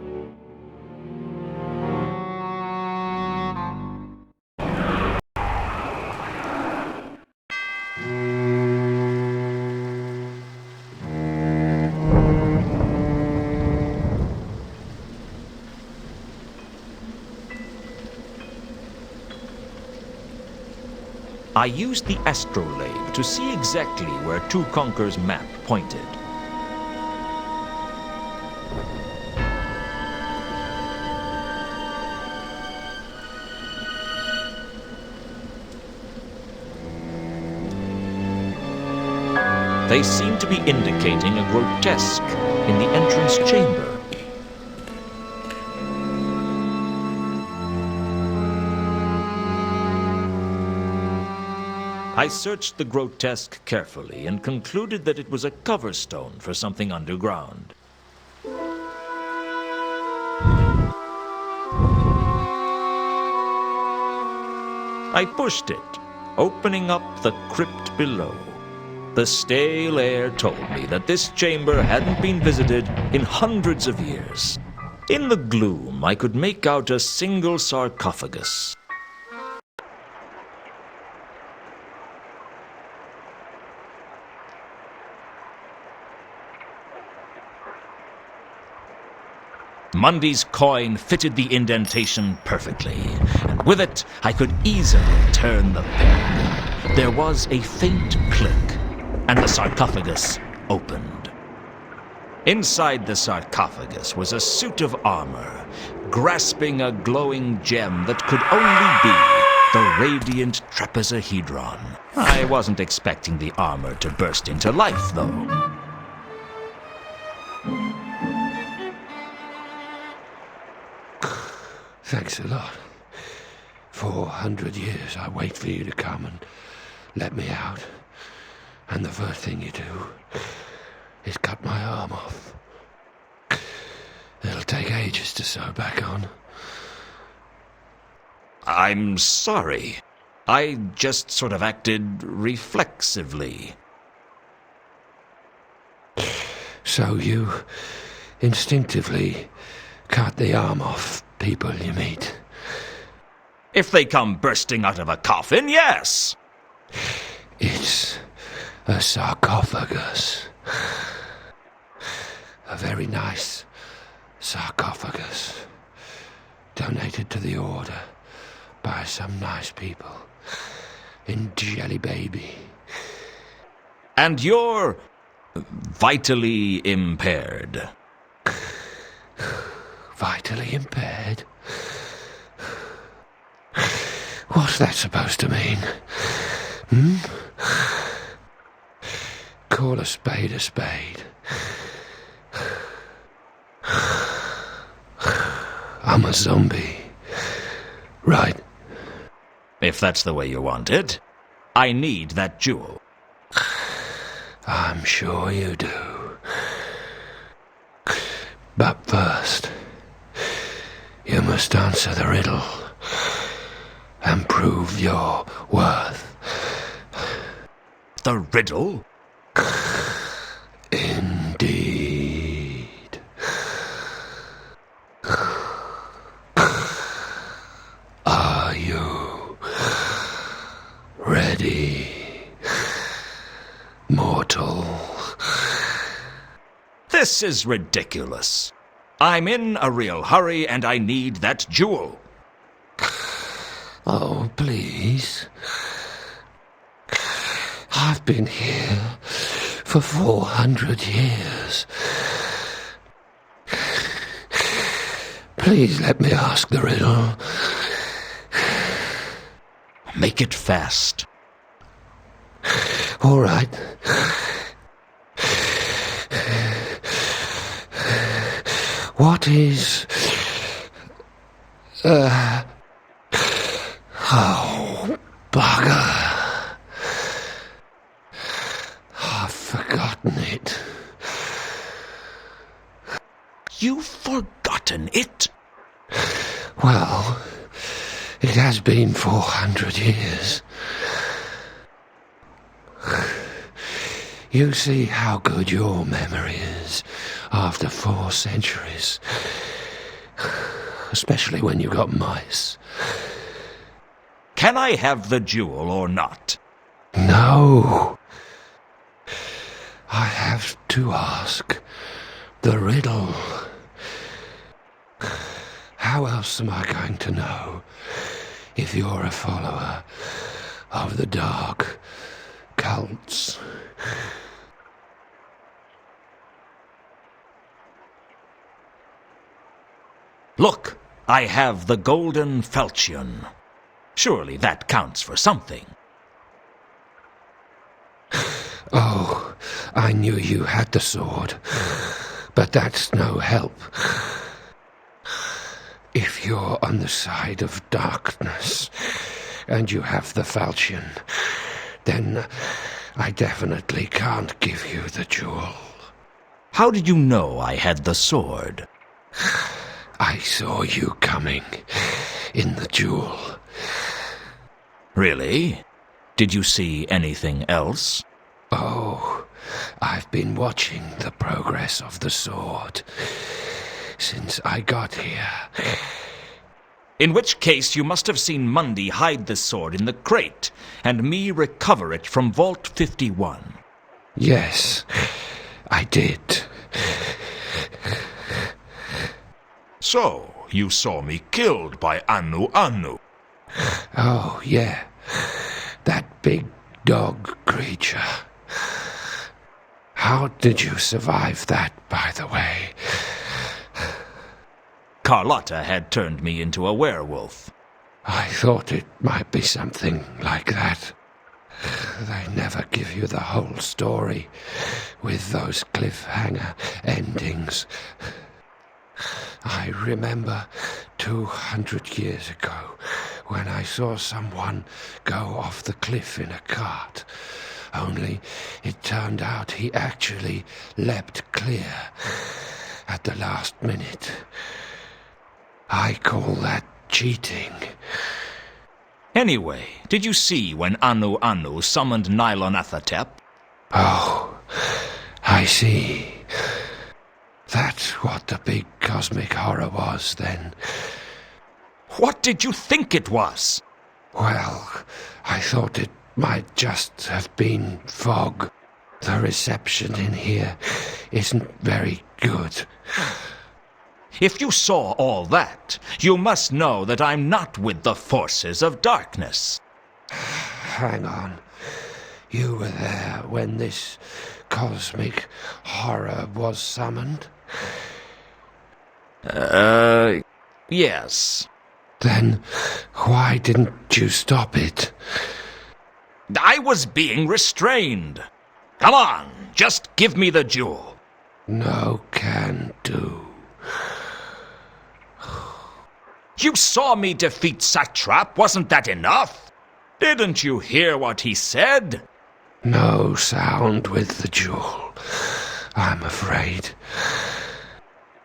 I used the astrolabe to see exactly where Two Conquer's map pointed. They seemed to be indicating a grotesque in the entrance chamber. I searched the grotesque carefully and concluded that it was a cover stone for something underground. I pushed it, opening up the crypt below. The stale air told me that this chamber hadn't been visited in hundreds of years. In the gloom, I could make out a single sarcophagus. Mundy's coin fitted the indentation perfectly, and with it I could easily turn the peg. There was a faint click, and the sarcophagus opened. Inside the sarcophagus was a suit of armor, grasping a glowing gem that could only be the radiant trapezohedron. I wasn't expecting the armor to burst into life, though. Thanks a lot. 400 years I wait for you to come and let me out. And the first thing you do is cut my arm off. It'll take ages to sew back on. I'm sorry. I just sort of acted reflexively. So you instinctively cut the arm off people you meet? If they come bursting out of a coffin, yes. It's a sarcophagus. A very nice sarcophagus. Donated to the Order by some nice people in Jelly Baby. And you're vitally impaired. Vitally impaired? What's that supposed to mean? Call a spade a spade. I'm a zombie. Right. If that's the way you want it, I need that jewel. I'm sure you do. But first, you must answer the riddle and prove your worth. The riddle? Indeed. Are you ready, mortal? This is ridiculous. I'm in a real hurry and I need that jewel. Oh, please. I've been here for 400 years. Please let me ask the riddle. Make it fast. All right. What is... Oh, bugger. I've forgotten it. You've forgotten it? Well, it has been 400 years. You see how good your memory is after 4 centuries. Especially when you've got mice. Can I have the jewel or not? No. I have to ask the riddle. How else am I going to know if you're a follower of the dark cults? Look, I have the golden falchion. Surely that counts for something. Oh, I knew you had the sword, but that's no help. If you're on the side of darkness and you have the falchion, then I definitely can't give you the jewel. How did you know I had the sword? I saw you coming in the jewel. Really? Did you see anything else? Oh, I've been watching the progress of the sword since I got here. In which case you must have seen Mundy hide the sword in the crate and me recover it from Vault 51. Yes, I did. So, you saw me killed by Anu. Oh, yeah. That big dog creature. How did you survive that, by the way? Carlotta had turned me into a werewolf. I thought it might be something like that. They never give you the whole story with those cliffhanger endings. I remember 200 years ago, when I saw someone go off the cliff in a cart. Only it turned out he actually leapt clear at the last minute. I call that cheating. Anyway, did you see when Anu Anu summoned Nylonathotep? Oh, I see. That's what the big cosmic horror was then. What did you think it was? Well, I thought it might just have been fog. The reception in here isn't very good. If you saw all that, you must know that I'm not with the forces of darkness. Hang on. You were there when this cosmic horror was summoned? Yes. Then why didn't you stop it? I was being restrained. Come on, just give me the jewel. No can do. You saw me defeat Satrap, wasn't that enough? Didn't you hear what he said? No sound with the jewel, I'm afraid.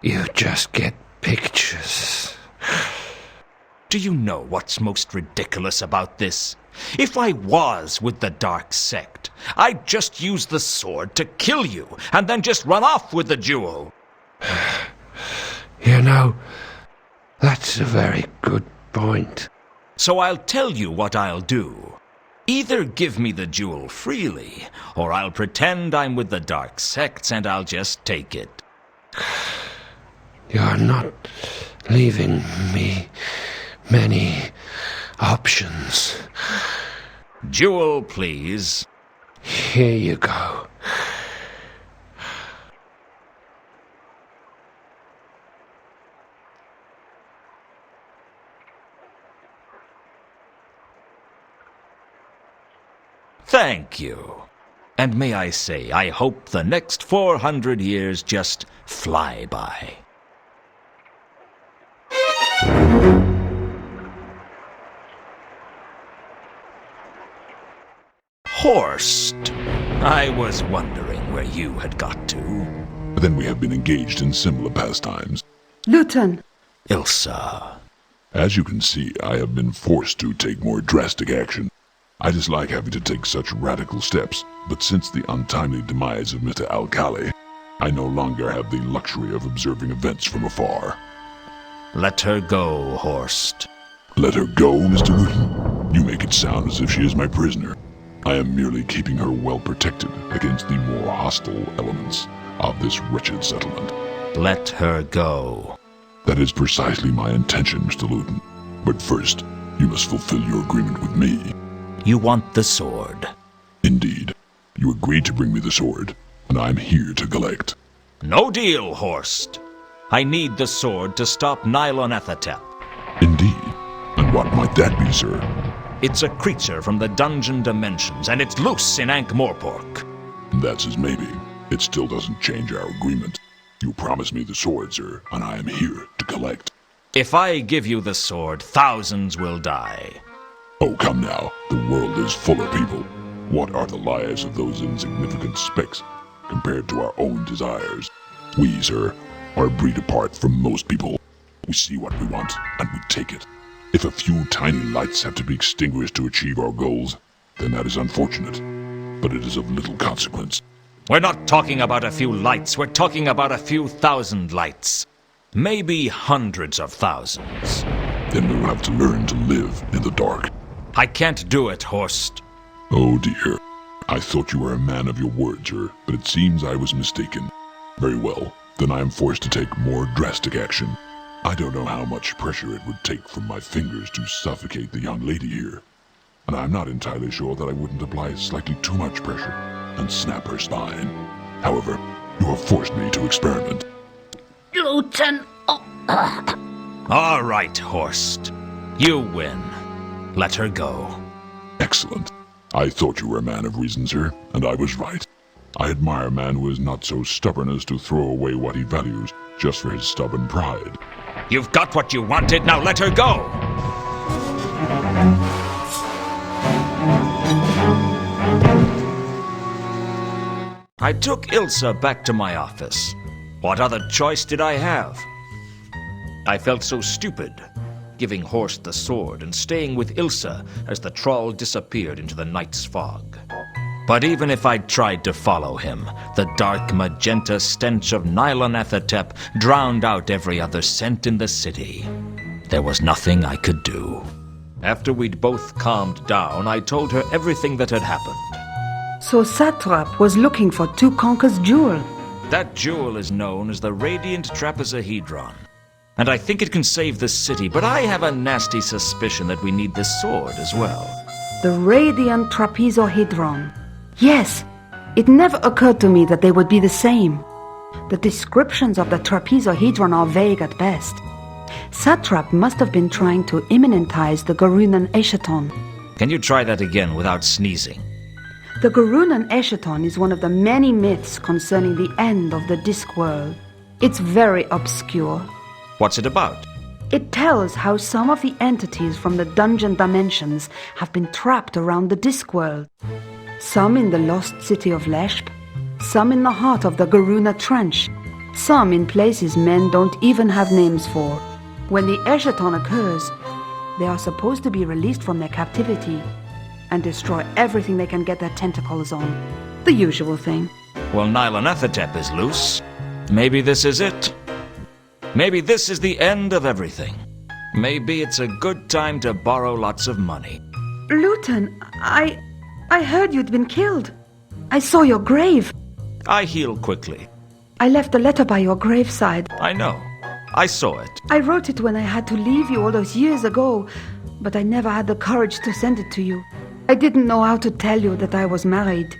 You just get pictures. Do you know what's most ridiculous about this? If I was with the dark sect, I'd just use the sword to kill you, and then just run off with the jewel. You know, that's a very good point. So I'll tell you what I'll do. Either give me the jewel freely, or I'll pretend I'm with the dark sects and I'll just take it. You're not leaving me many options. Jewel, please. Here you go. Thank you. And may I say, I hope the next 400 years just fly by. Horst. I was wondering where you had got to. Then we have been engaged in similar pastimes. Luton. Ilsa. As you can see, I have been forced to take more drastic action. I dislike having to take such radical steps, but since the untimely demise of Mr. Alkali, I no longer have the luxury of observing events from afar. Let her go, Horst. Let her go, Mr. Luton? You make it sound as if she is my prisoner. I am merely keeping her well protected against the more hostile elements of this wretched settlement. Let her go. That is precisely my intention, Mr. Luton. But first, you must fulfill your agreement with me. You want the sword? Indeed. You agreed to bring me the sword, and I'm here to collect. No deal, Horst. I need the sword to stop Nylonathotep. Indeed. And what might that be, sir? It's a creature from the dungeon dimensions, and it's loose in Ankh-Morpork. That's as maybe. It still doesn't change our agreement. You promised me the sword, sir, and I am here to collect. If I give you the sword, thousands will die. Oh, come now. The world is full of people. What are the lives of those insignificant specks compared to our own desires? We, sir, are a breed apart from most people. We see what we want, and we take it. If a few tiny lights have to be extinguished to achieve our goals, then that is unfortunate. But it is of little consequence. We're not talking about a few lights, we're talking about a few thousand lights. Maybe hundreds of thousands. Then we will have to learn to live in the dark. I can't do it, Horst. Oh dear. I thought you were a man of your word, sir, but it seems I was mistaken. Very well, then I am forced to take more drastic action. I don't know how much pressure it would take from my fingers to suffocate the young lady here. And I'm not entirely sure that I wouldn't apply slightly too much pressure and snap her spine. However, you have forced me to experiment. Luton. All right, Horst. You win. Let her go. Excellent. I thought you were a man of reason, sir, and I was right. I admire a man who is not so stubborn as to throw away what he values just for his stubborn pride. You've got what you wanted, now let her go! I took Ilsa back to my office. What other choice did I have? I felt so stupid, giving Horst the sword and staying with Ilsa as the troll disappeared into the night's fog. But even if I'd tried to follow him, the dark magenta stench of Nylonathotep drowned out every other scent in the city. There was nothing I could do. After we'd both calmed down, I told her everything that had happened. So Satrap was looking for Tukonka's jewel. That jewel is known as the Radiant Trapezohedron. And I think it can save the city, but I have a nasty suspicion that we need this sword as well. The Radiant Trapezohedron. Yes, it never occurred to me that they would be the same. The descriptions of the trapezohedron are vague at best. Satrap must have been trying to immanentize the Garunan Eschaton. Can you try that again without sneezing? The Garunan Eschaton is one of the many myths concerning the end of the Discworld. It's very obscure. What's it about? It tells how some of the entities from the dungeon dimensions have been trapped around the Discworld. Some in the lost city of Leshp, some in the heart of the Garuna Trench, some in places men don't even have names for. When the Eschaton occurs, they are supposed to be released from their captivity and destroy everything they can get their tentacles on. The usual thing. Well, Nylonathotep is loose. Maybe this is it. Maybe this is the end of everything. Maybe it's a good time to borrow lots of money. Luton, I heard you'd been killed. I saw your grave. I heal quickly. I left a letter by your graveside. I know. I saw it. I wrote it when I had to leave you all those years ago, but I never had the courage to send it to you. I didn't know how to tell you that I was married.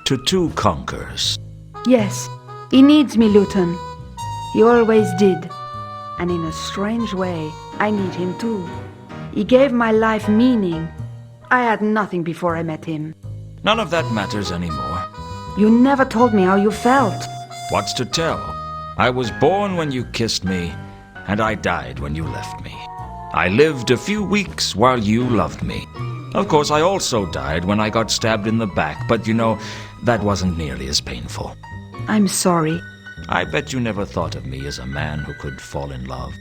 To two conquerors. Yes, he needs me, Luton. He always did. And in a strange way, I need him too. He gave my life meaning. I had nothing before I met him. None of that matters anymore. You never told me how you felt. What's to tell? I was born when you kissed me, and I died when you left me. I lived a few weeks while you loved me. Of course, I also died when I got stabbed in the back, but you know, that wasn't nearly as painful. I'm sorry. I bet you never thought of me as a man who could fall in love.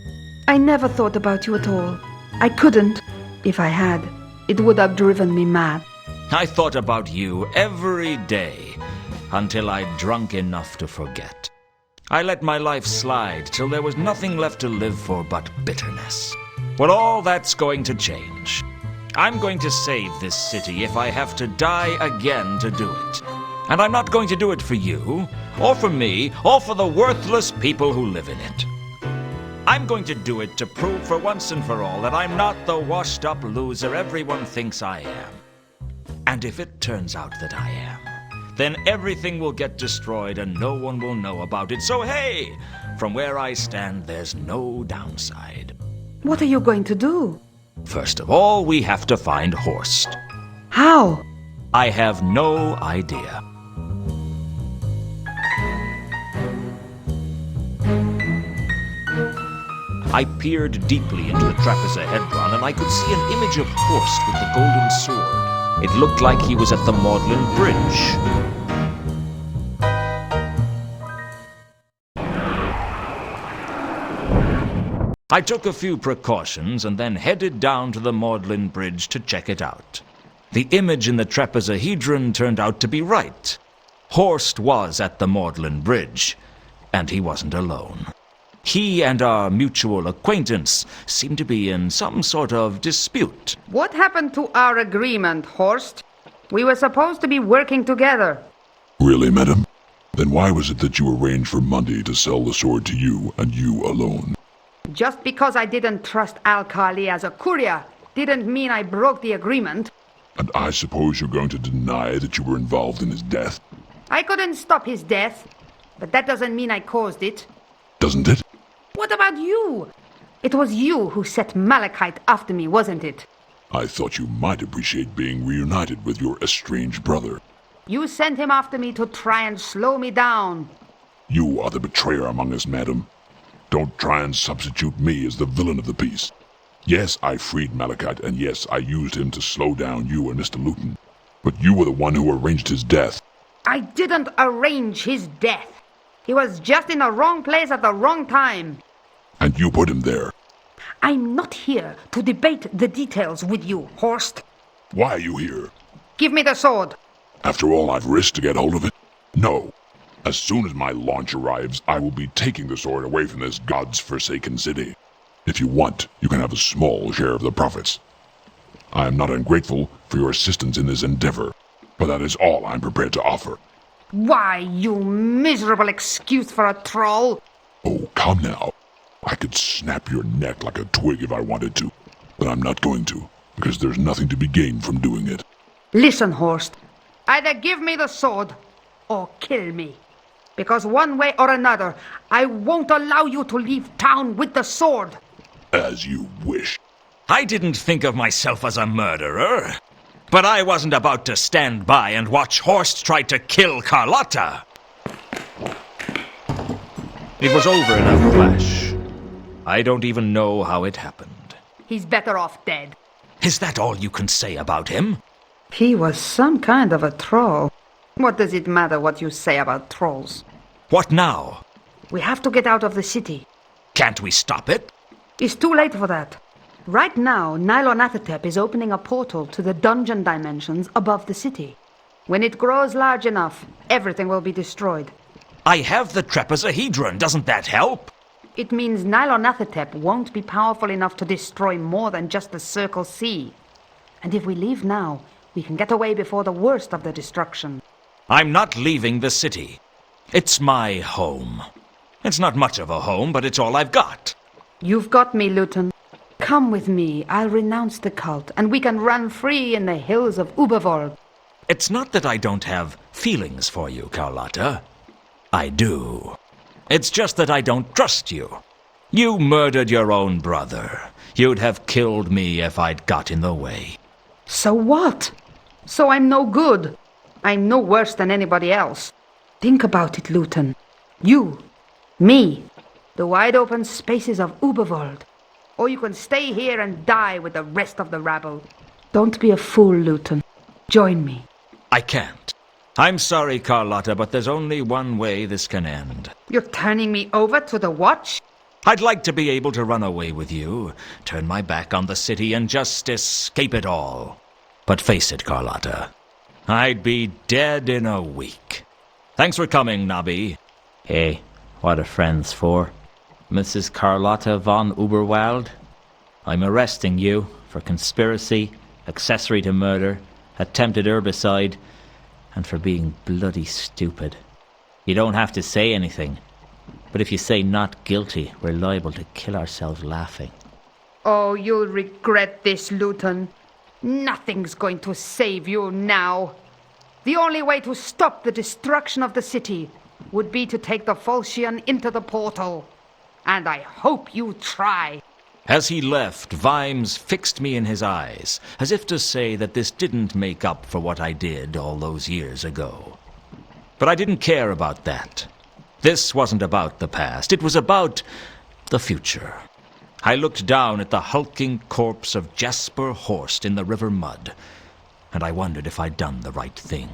I never thought about you at all. I couldn't. If I had, it would have driven me mad. I thought about you every day, until I'd drunk enough to forget. I let my life slide till there was nothing left to live for but bitterness. Well, all that's going to change. I'm going to save this city if I have to die again to do it. And I'm not going to do it for you, or for me, or for the worthless people who live in it. I'm going to do it to prove for once and for all that I'm not the washed-up loser everyone thinks I am. And if it turns out that I am, then everything will get destroyed and no one will know about it. So hey, from where I stand, there's no downside. What are you going to do? First of all, we have to find Horst. How? I have no idea. I peered deeply into the trapezohedron and I could see an image of Horst with the golden sword. It looked like he was at the Maudlin Bridge. I took a few precautions and then headed down to the Maudlin Bridge to check it out. The image in the trapezohedron turned out to be right. Horst was at the Maudlin Bridge, and he wasn't alone. He and our mutual acquaintance seemed to be in some sort of dispute. What happened to our agreement, Horst? We were supposed to be working together. Really, madam? Then why was it that you arranged for Monday to sell the sword to you and you alone? Just because I didn't trust Alkali as a courier didn't mean I broke the agreement. And I suppose you're going to deny that you were involved in his death? I couldn't stop his death, but that doesn't mean I caused it. Doesn't it? What about you? It was you who set Malachite after me, wasn't it? I thought you might appreciate being reunited with your estranged brother. You sent him after me to try and slow me down. You are the betrayer among us, madam. Don't try and substitute me as the villain of the piece. Yes, I freed Malachite, and yes, I used him to slow down you and Mr. Luton. But you were the one who arranged his death. I didn't arrange his death. He was just in the wrong place at the wrong time. And you put him there. I'm not here to debate the details with you, Horst. Why are you here? Give me the sword. After all I've risked to get hold of it? No. As soon as my launch arrives, I will be taking the sword away from this God's-forsaken city. If you want, you can have a small share of the profits. I am not ungrateful for your assistance in this endeavor, but that is all I'm prepared to offer. Why, you miserable excuse for a troll. Oh, come now. I could snap your neck like a twig if I wanted to, but I'm not going to, because there's nothing to be gained from doing it. Listen, Horst. Either give me the sword, or kill me. Because one way or another, I won't allow you to leave town with the sword. As you wish. I didn't think of myself as a murderer, but I wasn't about to stand by and watch Horst try to kill Carlotta. It was over in a flash. I don't even know how it happened. He's better off dead. Is that all you can say about him? He was some kind of a troll. What does it matter what you say about trolls? What now? We have to get out of the city. Can't we stop it? It's too late for that. Right now, Nylonathotep is opening a portal to the dungeon dimensions above the city. When it grows large enough, everything will be destroyed. I have the trapezohedron. Doesn't that help? It means Nylonathotep won't be powerful enough to destroy more than just the Circle C. And if we leave now, we can get away before the worst of the destruction. I'm not leaving the city. It's my home. It's not much of a home, but it's all I've got. You've got me, Luton. Come with me. I'll renounce the cult, and we can run free in the hills of Ubervold. It's not that I don't have feelings for you, Carlotta. I do. It's just that I don't trust you. You murdered your own brother. You'd have killed me if I'd got in the way. So what? So I'm no good. I'm no worse than anybody else. Think about it, Luton. You, me, the wide-open spaces of Ubervold. Or you can stay here and die with the rest of the rabble. Don't be a fool, Luton. Join me. I can't. I'm sorry, Carlotta, but there's only one way this can end. You're turning me over to the Watch? I'd like to be able to run away with you, turn my back on the city, and just escape it all. But face it, Carlotta, I'd be dead in a week. Thanks for coming, Nabi. Hey, what are friends for? Mrs. Carlotta von Uberwald? I'm arresting you for conspiracy, accessory to murder, attempted herbicide, and for being bloody stupid. You don't have to say anything, but if you say not guilty, we're liable to kill ourselves laughing. Oh, you'll regret this, Luton. Nothing's going to save you now. The only way to stop the destruction of the city would be to take the Falchion into the portal. And I hope you try. As he left, Vimes fixed me in his eyes, as if to say that this didn't make up for what I did all those years ago. But I didn't care about that. This wasn't about the past. It was about the future. I looked down at the hulking corpse of Jasper Horst in the river mud, and I wondered if I'd done the right thing.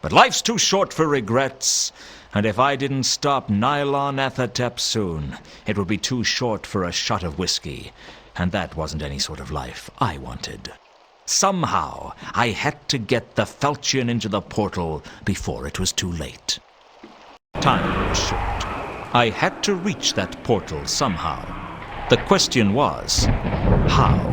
But life's too short for regrets, and if I didn't stop Nylonathotep soon, it would be too short for a shot of whiskey, and that wasn't any sort of life I wanted. Somehow, I had to get the Falchion into the portal before it was too late. Time was short. I had to reach that portal somehow. The question was, how?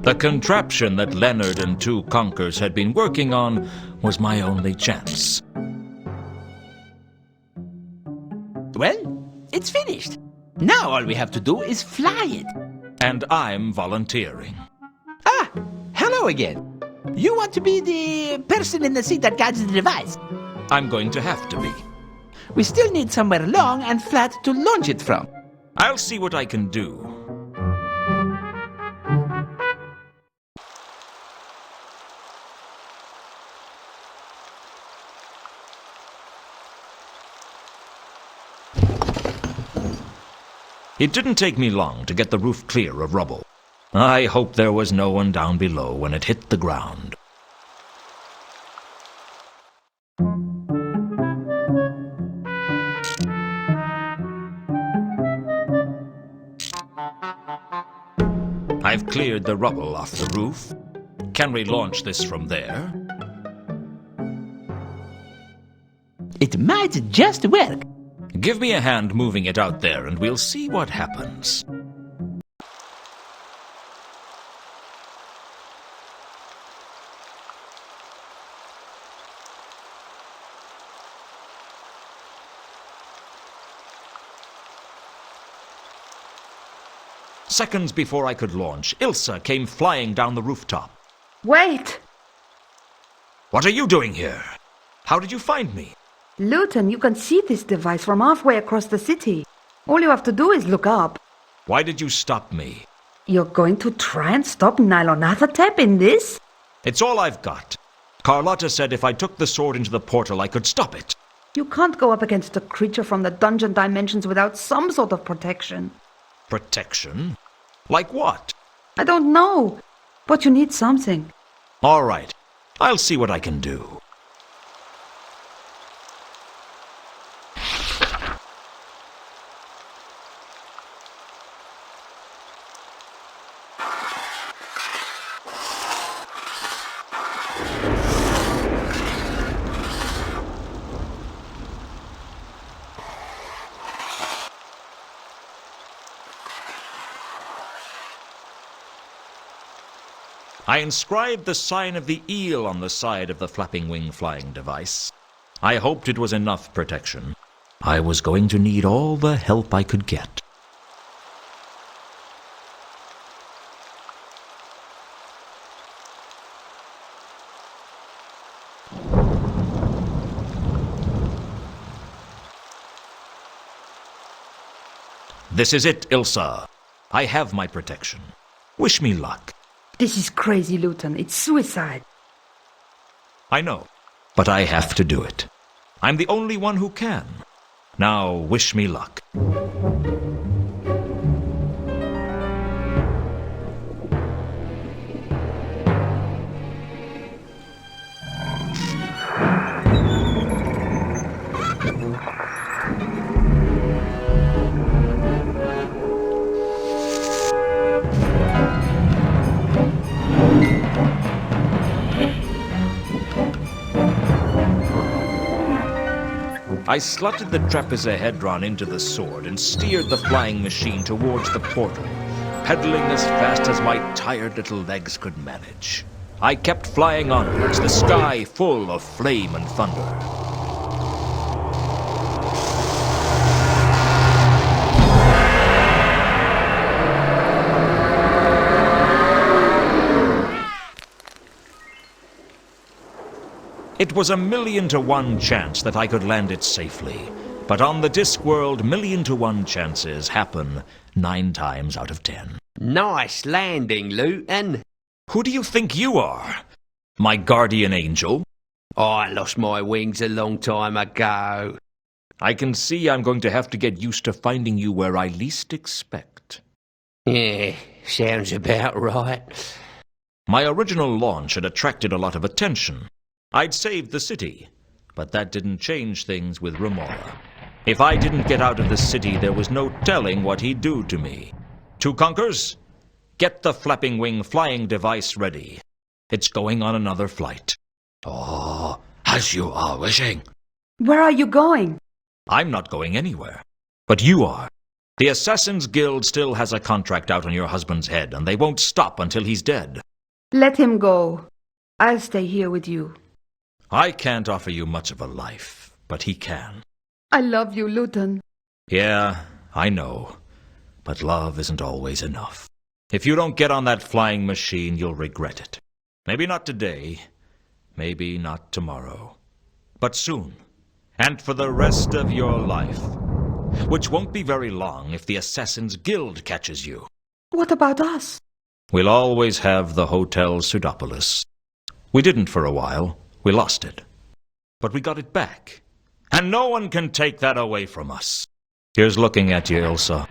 The contraption that Leonard and two conkers had been working on was my only chance. Well, it's finished. Now all we have to do is fly it. And I'm volunteering. Ah, hello again. You want to be the person in the seat that guides the device? I'm going to have to be. We still need somewhere long and flat to launch it from. I'll see what I can do. It didn't take me long to get the roof clear of rubble. I hope there was no one down below when it hit the ground. I've cleared the rubble off the roof. Can we launch this from there? It might just work. Give me a hand moving it out there and we'll see what happens. Seconds before I could launch, Ilsa came flying down the rooftop. Wait! What are you doing here? How did you find me? Luton, you can see this device from halfway across the city. All you have to do is look up. Why did you stop me? You're going to try and stop Nylonathotep in this? It's all I've got. Carlotta said if I took the sword into the portal, I could stop it. You can't go up against a creature from the dungeon dimensions without some sort of protection. Protection? Like what? I don't know, but you need something. All right. I'll see what I can do. I inscribed the sign of the eel on the side of the flapping wing flying device. I hoped it was enough protection. I was going to need all the help I could get. This is it, Ilsa. I have my protection. Wish me luck. This is crazy, Luton. It's suicide. I know, but I have to do it. I'm the only one who can. Now, wish me luck. I slotted the trapezohedron into the sword and steered the flying machine towards the portal, pedaling as fast as my tired little legs could manage. I kept flying onwards, the sky full of flame and thunder. It was 1,000,000 to 1 chance that I could land it safely. But on the Discworld, 1,000,000 to 1 chances happen 9 times out of 10. Nice landing, Luton. Who do you think you are? My guardian angel? I lost my wings a long time ago. I can see I'm going to have to get used to finding you where I least expect. Yeah, sounds about right. My original launch had attracted a lot of attention. I'd saved the city, but that didn't change things with Remora. If I didn't get out of the city, there was no telling what he'd do to me. Two Conkers, get the flapping wing flying device ready. It's going on another flight. Oh, as you are wishing. Where are you going? I'm not going anywhere, but you are. The Assassin's Guild still has a contract out on your husband's head, and they won't stop until he's dead. Let him go. I'll stay here with you. I can't offer you much of a life, but he can. I love you, Luton. Yeah, I know. But love isn't always enough. If you don't get on that flying machine, you'll regret it. Maybe not today, maybe not tomorrow, but soon, and for the rest of your life. Which won't be very long if the Assassin's Guild catches you. What about us? We'll always have the Hotel Pseudopolis. We didn't for a while. We lost it. But we got it back. And no one can take that away from us. Here's looking at you, Ilsa.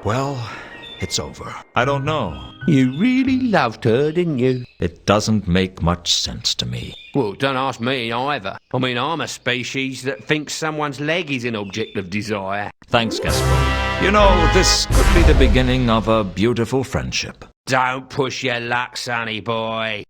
Well, it's over. I don't know. You really loved her, didn't you? It doesn't make much sense to me. Well, don't ask me either. I mean, I'm a species that thinks someone's leg is an object of desire. Thanks, Gaspar. You know, this could be the beginning of a beautiful friendship. Don't push your luck, sonny boy.